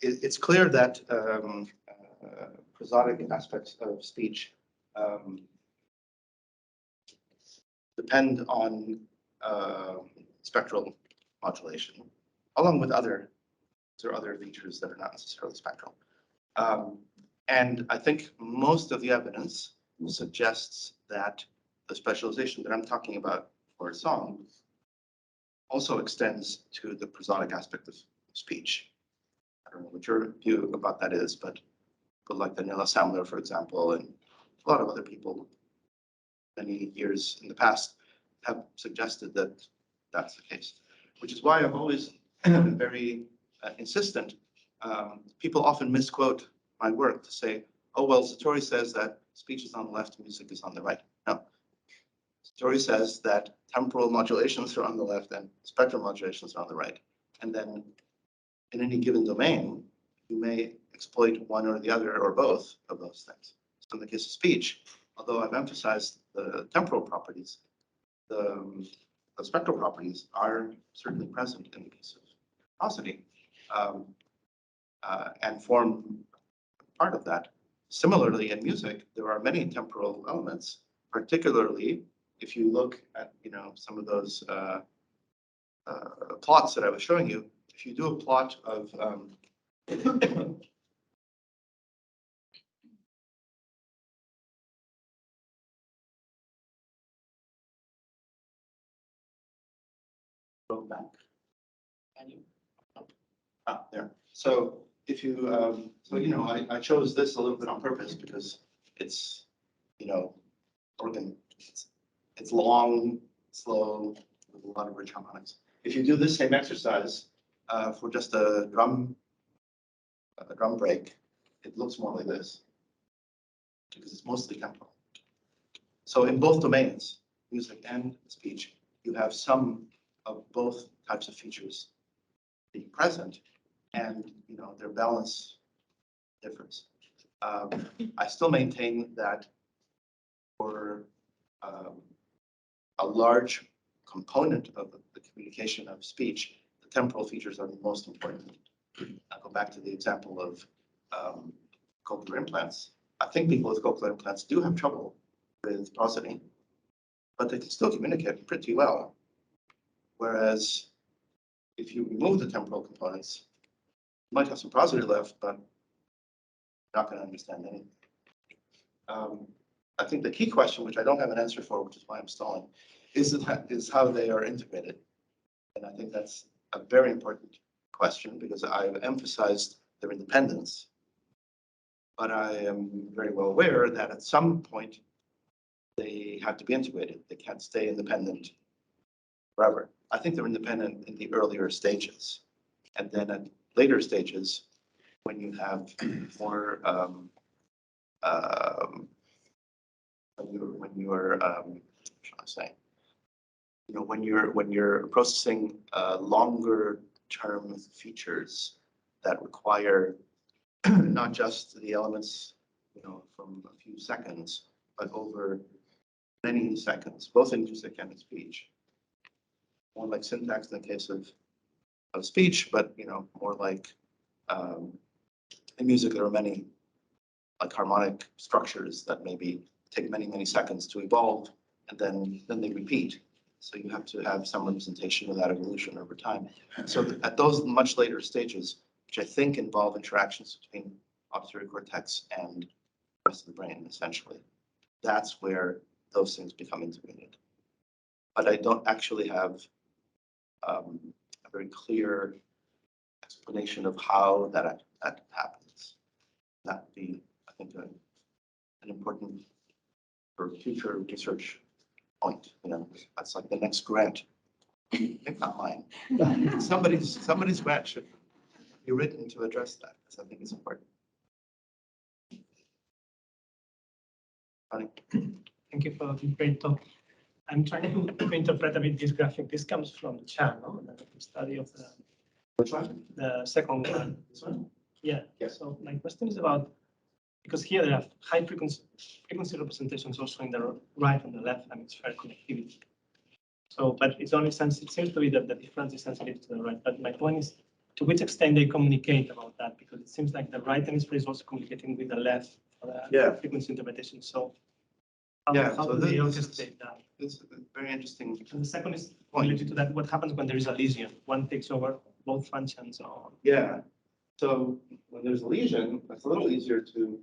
S2: It's clear that prosodic aspects of speech depend on spectral modulation, along with other features that are not necessarily spectral. And I think most of the evidence suggests that the specialization that I'm talking about for a song also extends to the prosodic aspect of speech. I don't know what your view about that is, but like Daniela Samler, for example, and a lot of other people many years in the past have suggested that that's the case, which is why I've always been very insistent. People often misquote my work to say, oh, well, Zatorre says that speech is on the left, music is on the right. No. Zatorre says that temporal modulations are on the left and spectral modulations are on the right. And then in any given domain, you may exploit one or the other or both of those things. So in the case of speech, although I've emphasized the temporal properties, the spectral properties are certainly present in the case of prosody and form part of that. Similarly, in music, there are many temporal elements, particularly if you look at some of those plots that I was showing you. If you do a plot of go back. Can you? There. So if you, so, you know, I chose this a little bit on purpose because it's, you know, it's long, slow, with a lot of rich harmonics. If you do this same exercise for just a drum break, it looks more like this because it's mostly temporal. So in both domains, music and speech, you have some of both types of features being present, and you know their balance differs. I still maintain that for a large component of the communication of speech, the temporal features are the most important. I'll go back to the example of cochlear implants. I think people with cochlear implants do have trouble with prosody, but they can still communicate pretty well. Whereas if you remove the temporal components, you might have some prosody left, but you're not going to understand anything. I think the key question, which I don't have an answer for, which is why I'm stalling, is how they are integrated. And I think that's a very important question because I've emphasized their independence. But I am very well aware that at some point they have to be integrated. They can't stay independent forever. I think they're independent in the earlier stages. And then at later stages, when you have more, when you're shall I say, you know, when you're processing longer term features that require not just the elements, you know, from a few seconds, but over many seconds, both in music and in speech. More like syntax in the case of speech, but you know, more like in music there are many like harmonic structures that maybe take many seconds to evolve, and then they repeat. So you have to have some representation of that evolution over time. So at those much later stages, which I think involve interactions between auditory cortex and the rest of the brain, essentially, that's where those things become integrated. But I don't actually have a very clear explanation of how that happens. That would be, I think, an important for future research point. You know, that's like the next grant. Maybe not mine. Somebody's grant should be written to address that, because I think it's important. Funny.
S4: Thank you for the great talk. I'm trying to interpret a bit this graphic. This comes from the channel, the study of the
S2: Which one?
S4: the second one.
S2: This one?
S4: Yeah.
S2: Yes.
S4: So my question is about, because here they have high frequency representations also in the right and the left hemispheric connectivity. So, but it's only sense, it seems to be that the difference is sensitive to the right. But my point is, to which extent they communicate about that? Because it seems like the right hemisphere is also communicating with the left for the frequency interpretation. So how do they orchestrate that?
S2: It's very interesting.
S4: And the second is related to that, what happens when there is a lesion? One takes over both functions or?
S2: Yeah. So when there's a lesion, that's a little easier to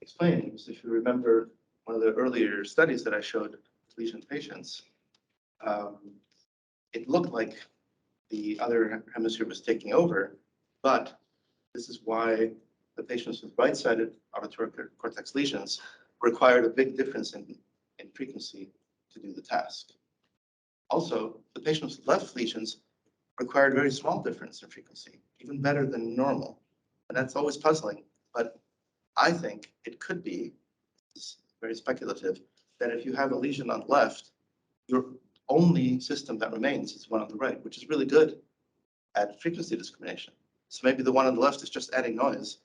S2: explain. Because if you remember one of the earlier studies that I showed lesion patients, it looked like the other hemisphere was taking over, but this is why the patients with right-sided auditory cortex lesions required a big difference in frequency to do the task. Also, the patients with left lesions required a very small difference in frequency, even better than normal. And that's always puzzling, but I think it could be, it's very speculative, that if you have a lesion on the left, your only system that remains is one on the right, which is really good at frequency discrimination. So maybe the one on the left is just adding noise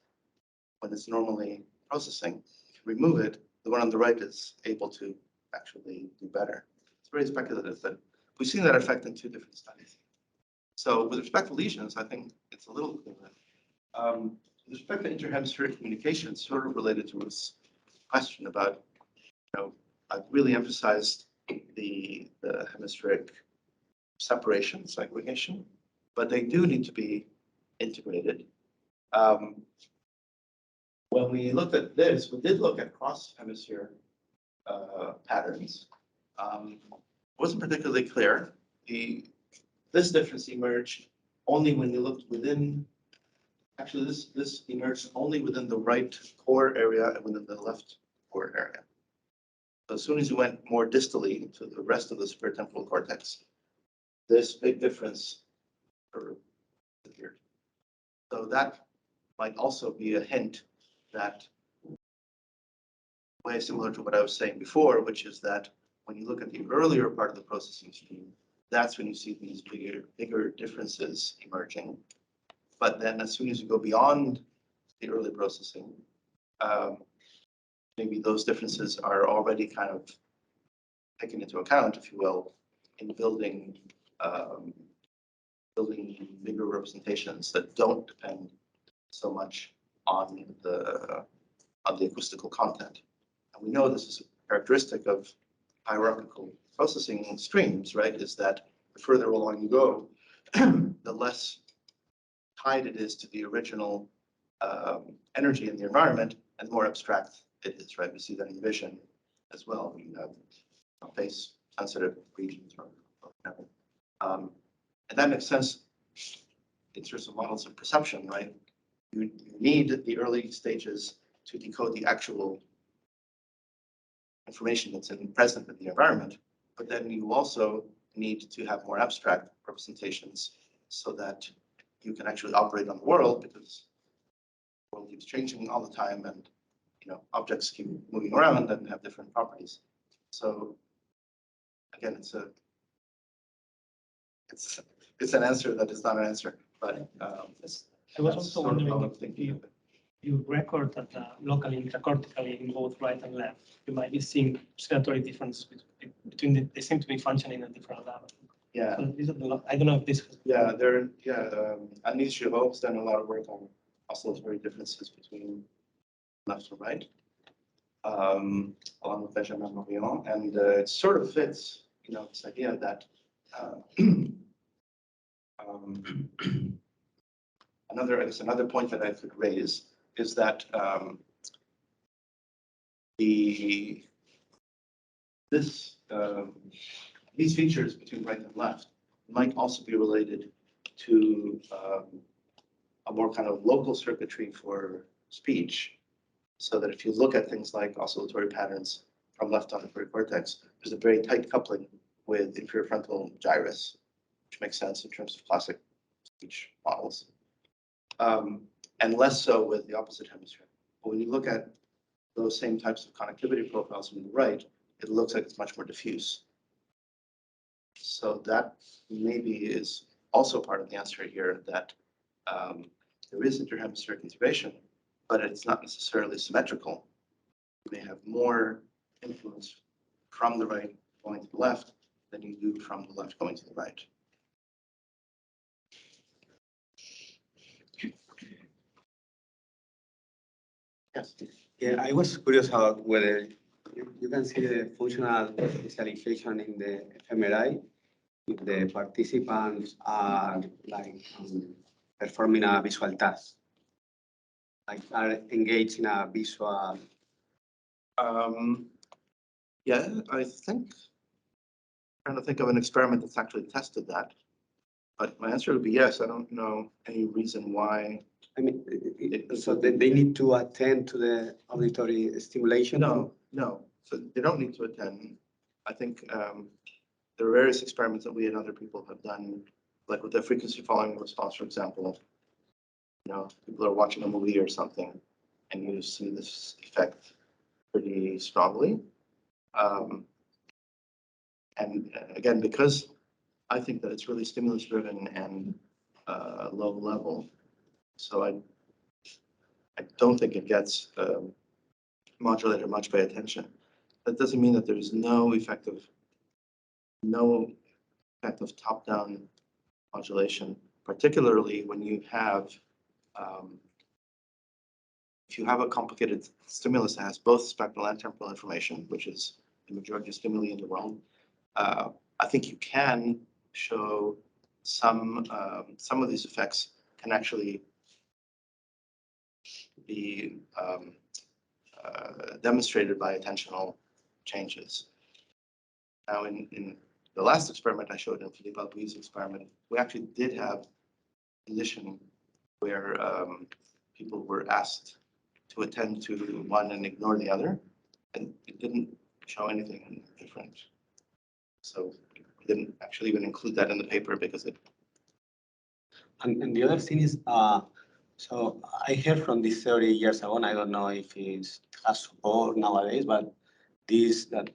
S2: when it's normally processing. If you remove it, the one on the right is able to actually do better. It's very speculative, but we've seen that effect in two different studies. So with respect to lesions, I think it's a little clearer. With respect to interhemispheric communication, it's sort of related to this question about, you know, I've really emphasized the hemispheric separation, segregation, but they do need to be integrated. When we looked at this, we did look at cross-hemisphere patterns. It wasn't particularly clear. This difference emerged only when you looked within Actually, this emerged only within the right core area and within the left core area. So as soon as you went more distally to the rest of the superior cortex, this big difference appeared. So that might also be a hint that way similar to what I was saying before, which is that when you look at the earlier part of the processing stream, that's when you see these bigger differences emerging. But then as soon as you go beyond the early processing, maybe those differences are already kind of taken into account, if you will, in building bigger representations that don't depend so much on the acoustical content. And we know this is a characteristic of hierarchical processing streams, right? Is that the further along you go, the less tied it is to the original energy in the environment, and the more abstract it is, right? We see that in vision as well. We have face sensitive regions, or whatever. And that makes sense in terms of models of perception, right? You need the early stages to decode the actual information that's present in the environment, but then you also need to have more abstract representations so that you can actually operate on the world, because the world keeps changing all the time, and objects keep moving around and have different properties. So again, it's an answer that is not an answer, but
S4: I was also
S2: sort of how I'm
S4: wondering if
S2: thinking of it.
S4: you record that locally, intracortically in both right and left, you might be seeing oscillatory difference between they seem to be functioning at different levels.
S2: Yeah.
S4: So these are I don't know if this.
S2: Yeah, Anis Giraud's done a lot of work on oscillatory differences between left and right, along with Benjamin Morillon, and it sort of fits, this idea that another point that I could raise is that these features between right and left might also be related to a more kind of local circuitry for speech, so that if you look at things like oscillatory patterns from left on the cortex, there's a very tight coupling with inferior frontal gyrus, which makes sense in terms of classic speech models, and less so with the opposite hemisphere. But when you look at those same types of connectivity profiles from the right, it looks like it's much more diffuse. So that maybe is also part of the answer here, that there is interhemispheric integration, but it's not necessarily symmetrical. You may have more influence from the right going to the left than you do from the left going to the right. Yes.
S5: Yeah, I was curious about whether you can see the functional specialization in the fMRI if the participants are like performing a visual task, like are engaged in a visual.
S2: Yeah, I think, I'm trying to think of an experiment that's actually tested that, but my answer would be yes. I don't know any reason why.
S5: I mean, so they need to attend to the auditory stimulation?
S2: No. So they don't need to attend. I think there are various experiments that we and other people have done, like with the frequency following response, for example. People are watching a movie or something, and you see this effect pretty strongly. And again, because I think that it's really stimulus driven and low level, so I don't think it gets modulated much by attention. That doesn't mean that there's no effective top-down modulation, particularly when you have if you have a complicated stimulus that has both spectral and temporal information, which is the majority of stimuli in the world. I think you can show some of these effects can actually be demonstrated by attentional changes. Now, in the last experiment I showed in Philippe Albuiz's experiment, we actually did have condition where people were asked to attend to one and ignore the other, and it didn't show anything different. So we didn't actually even include that in the paper because it.
S5: And the other thing is, so I heard from this theory years ago, and I don't know if it has support nowadays, but this that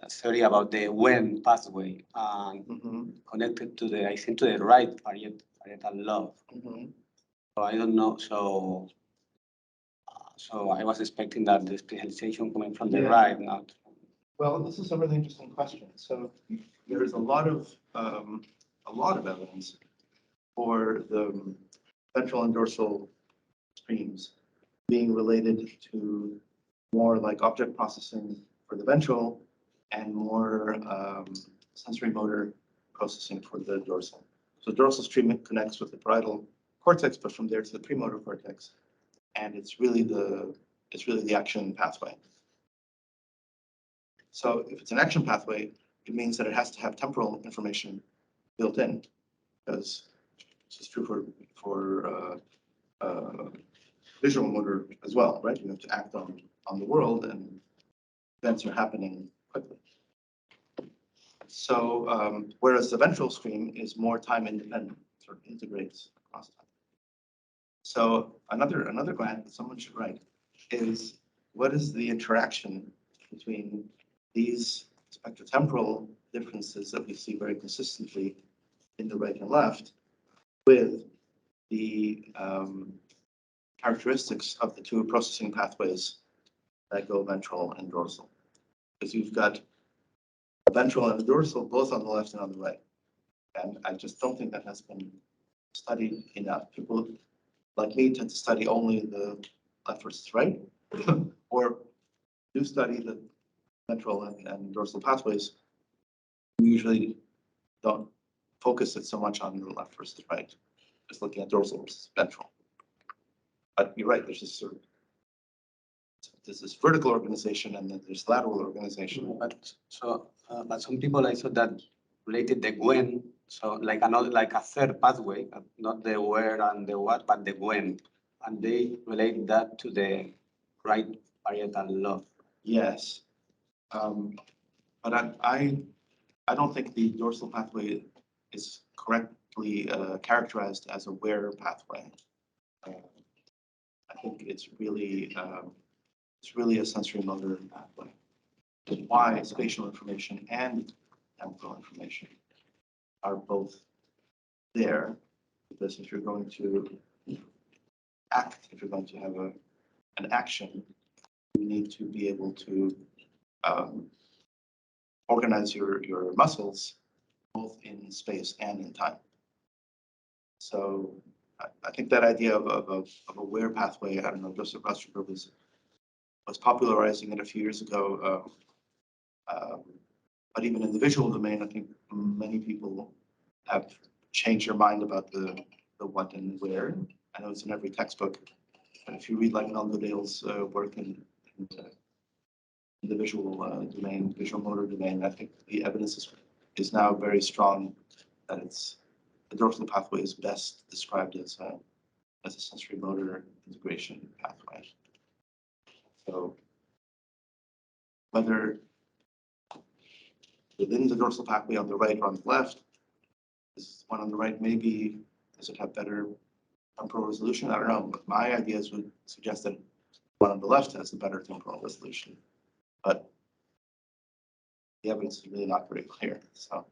S5: theory about the when pathway connected to the, I think, to the right parietal lobe. So I don't know. So I was expecting that the specialization coming from the
S2: Yeah.
S5: right, not.
S2: Well, this is a really interesting question. So there's a lot of evidence for the ventral and dorsal streams being related to more like object processing for the ventral and more sensory motor processing for the dorsal. So dorsal stream connects with the parietal cortex, but from there to the premotor cortex, and it's really the action pathway. So if it's an action pathway, it means that it has to have temporal information built in, because this is true for visual motor as well, right? You have to act on the world, and events are happening quickly. So whereas the ventral stream is more time independent, sort of integrates across time. So another grant that someone should write is, what is the interaction between these spectrotemporal differences that we see very consistently in the right and left with the characteristics of the two processing pathways that go ventral and dorsal? Because you've got a ventral and a dorsal both on the left and on the right. And I just don't think that has been studied enough. People like me tend to study only the left versus right, or do study the ventral and dorsal pathways. We usually don't focus it so much on the left versus right, just looking at dorsal versus ventral. But you're right, there's this vertical organization and then there's lateral organization.
S5: But but some people I saw that related the when, so like a third pathway, not the where and the what, but the when, and they relate that to the right parietal lobe.
S2: Yes. But I don't think the dorsal pathway is correctly characterized as a where pathway. I think it's really a sensory motor pathway. Which is why spatial information and temporal information are both there. Because if you're going to act, if you're going to have an action, you need to be able to organize your muscles both in space and in time. So I think that idea of a where pathway, I don't know, Joseph Rostrberg was popularizing it a few years ago. But even in the visual domain, I think many people have changed their mind about the what and where. I know it's in every textbook, but if you read like Mel Goodale's work in the visual domain, visual motor domain, I think the evidence is now very strong that the dorsal pathway is best described as a sensory motor integration pathway. So whether within the dorsal pathway on the right or on the left, is one on the right maybe, does it have better temporal resolution? I don't know, but my ideas would suggest that one on the left has the better temporal resolution, but the evidence is really not very clear. So.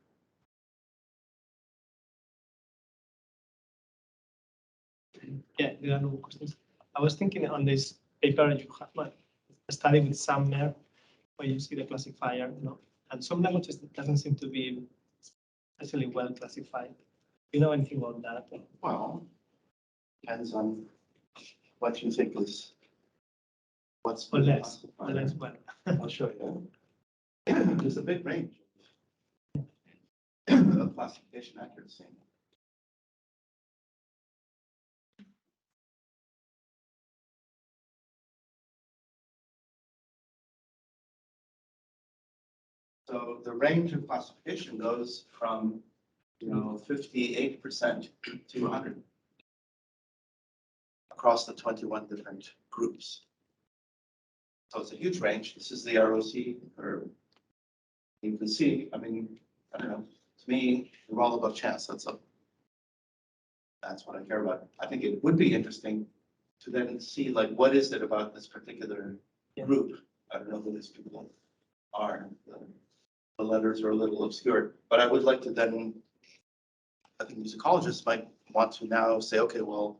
S4: Yeah, there are no more questions. I was thinking on this paper you have like a study with Sumner where you see the classifier, and some languages that doesn't seem to be especially well classified. Do you know anything about that?
S2: Well, depends on what you think is what's
S4: Or less well.
S2: I'll show you. There's a big range of classification accuracy. So the range of classification goes from 58% to 100. across the 21 different groups. So it's a huge range. This is the ROC curve. You can see, I mean, I don't know, to me, we're all about chance. That's what I care about. I think it would be interesting to then see, like, what is it about this particular group? I don't know who these people are. The letters are a little obscure, but I would like to then, I think musicologists might want to now say, okay, well,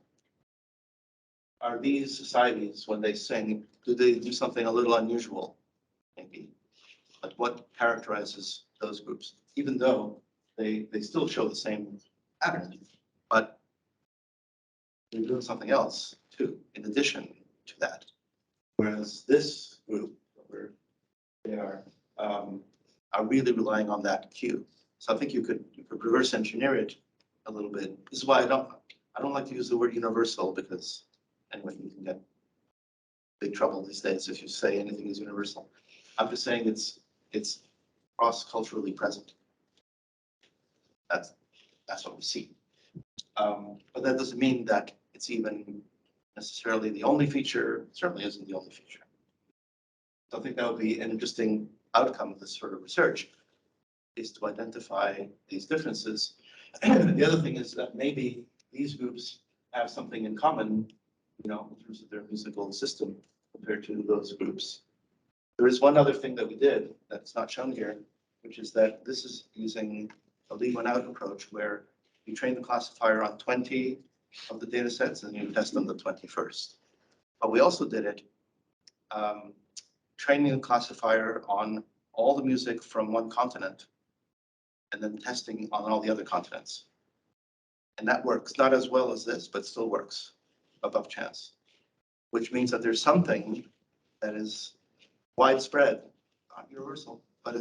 S2: are these societies, when they sing, do they do something a little unusual? Maybe. Like what characterizes those groups, even though they still show the same pattern, but they're doing something else too, in addition to that. Whereas this group, where they are really relying on that cue. So I think you could reverse engineer it a little bit. This is why I don't like to use the word universal, because anyway, you can get big trouble these days if you say anything is universal. I'm just saying it's cross-culturally present. That's what we see. But that doesn't mean that it's even necessarily the only feature. It certainly isn't the only feature. So I think that would be an interesting outcome of this sort of research, is to identify these differences. The other thing is that maybe these groups have something in common, you know, in terms of their musical system compared to those groups. There is one other thing that we did that's not shown here, which is that this is using a leave one out approach, where you train the classifier on 20 of the data sets and you test on the 21st. But we also did it training the classifier on all the music from one continent and then testing on all the other continents. And that works, not as well as this, but still works above chance, which means that there's something that is widespread, not universal, but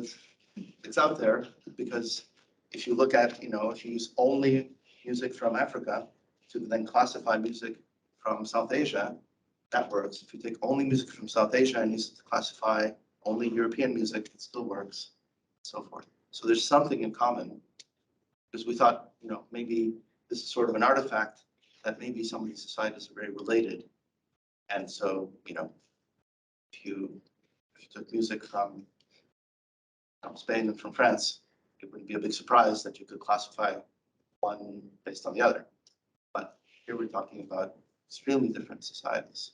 S2: it's out there. Because if you look at, you know, if you use only music from Africa to then classify music from South Asia, that works. If you take only music from South Asia and use it to classify only European music, it still works, and so forth. So there's something in common, because we thought, you know, maybe this is sort of an artifact that maybe some of these societies are very related. And so, you know, if you took music from Spain and from France, it wouldn't be a big surprise that you could classify one based on the other. But here we're talking about extremely different societies.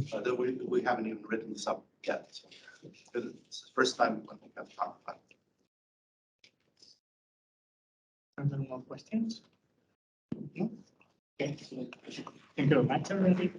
S2: So, we haven't even written this up yet. So it's the first time I think I've talked about it.
S1: Are there more questions? No? Okay, so thank you very much already.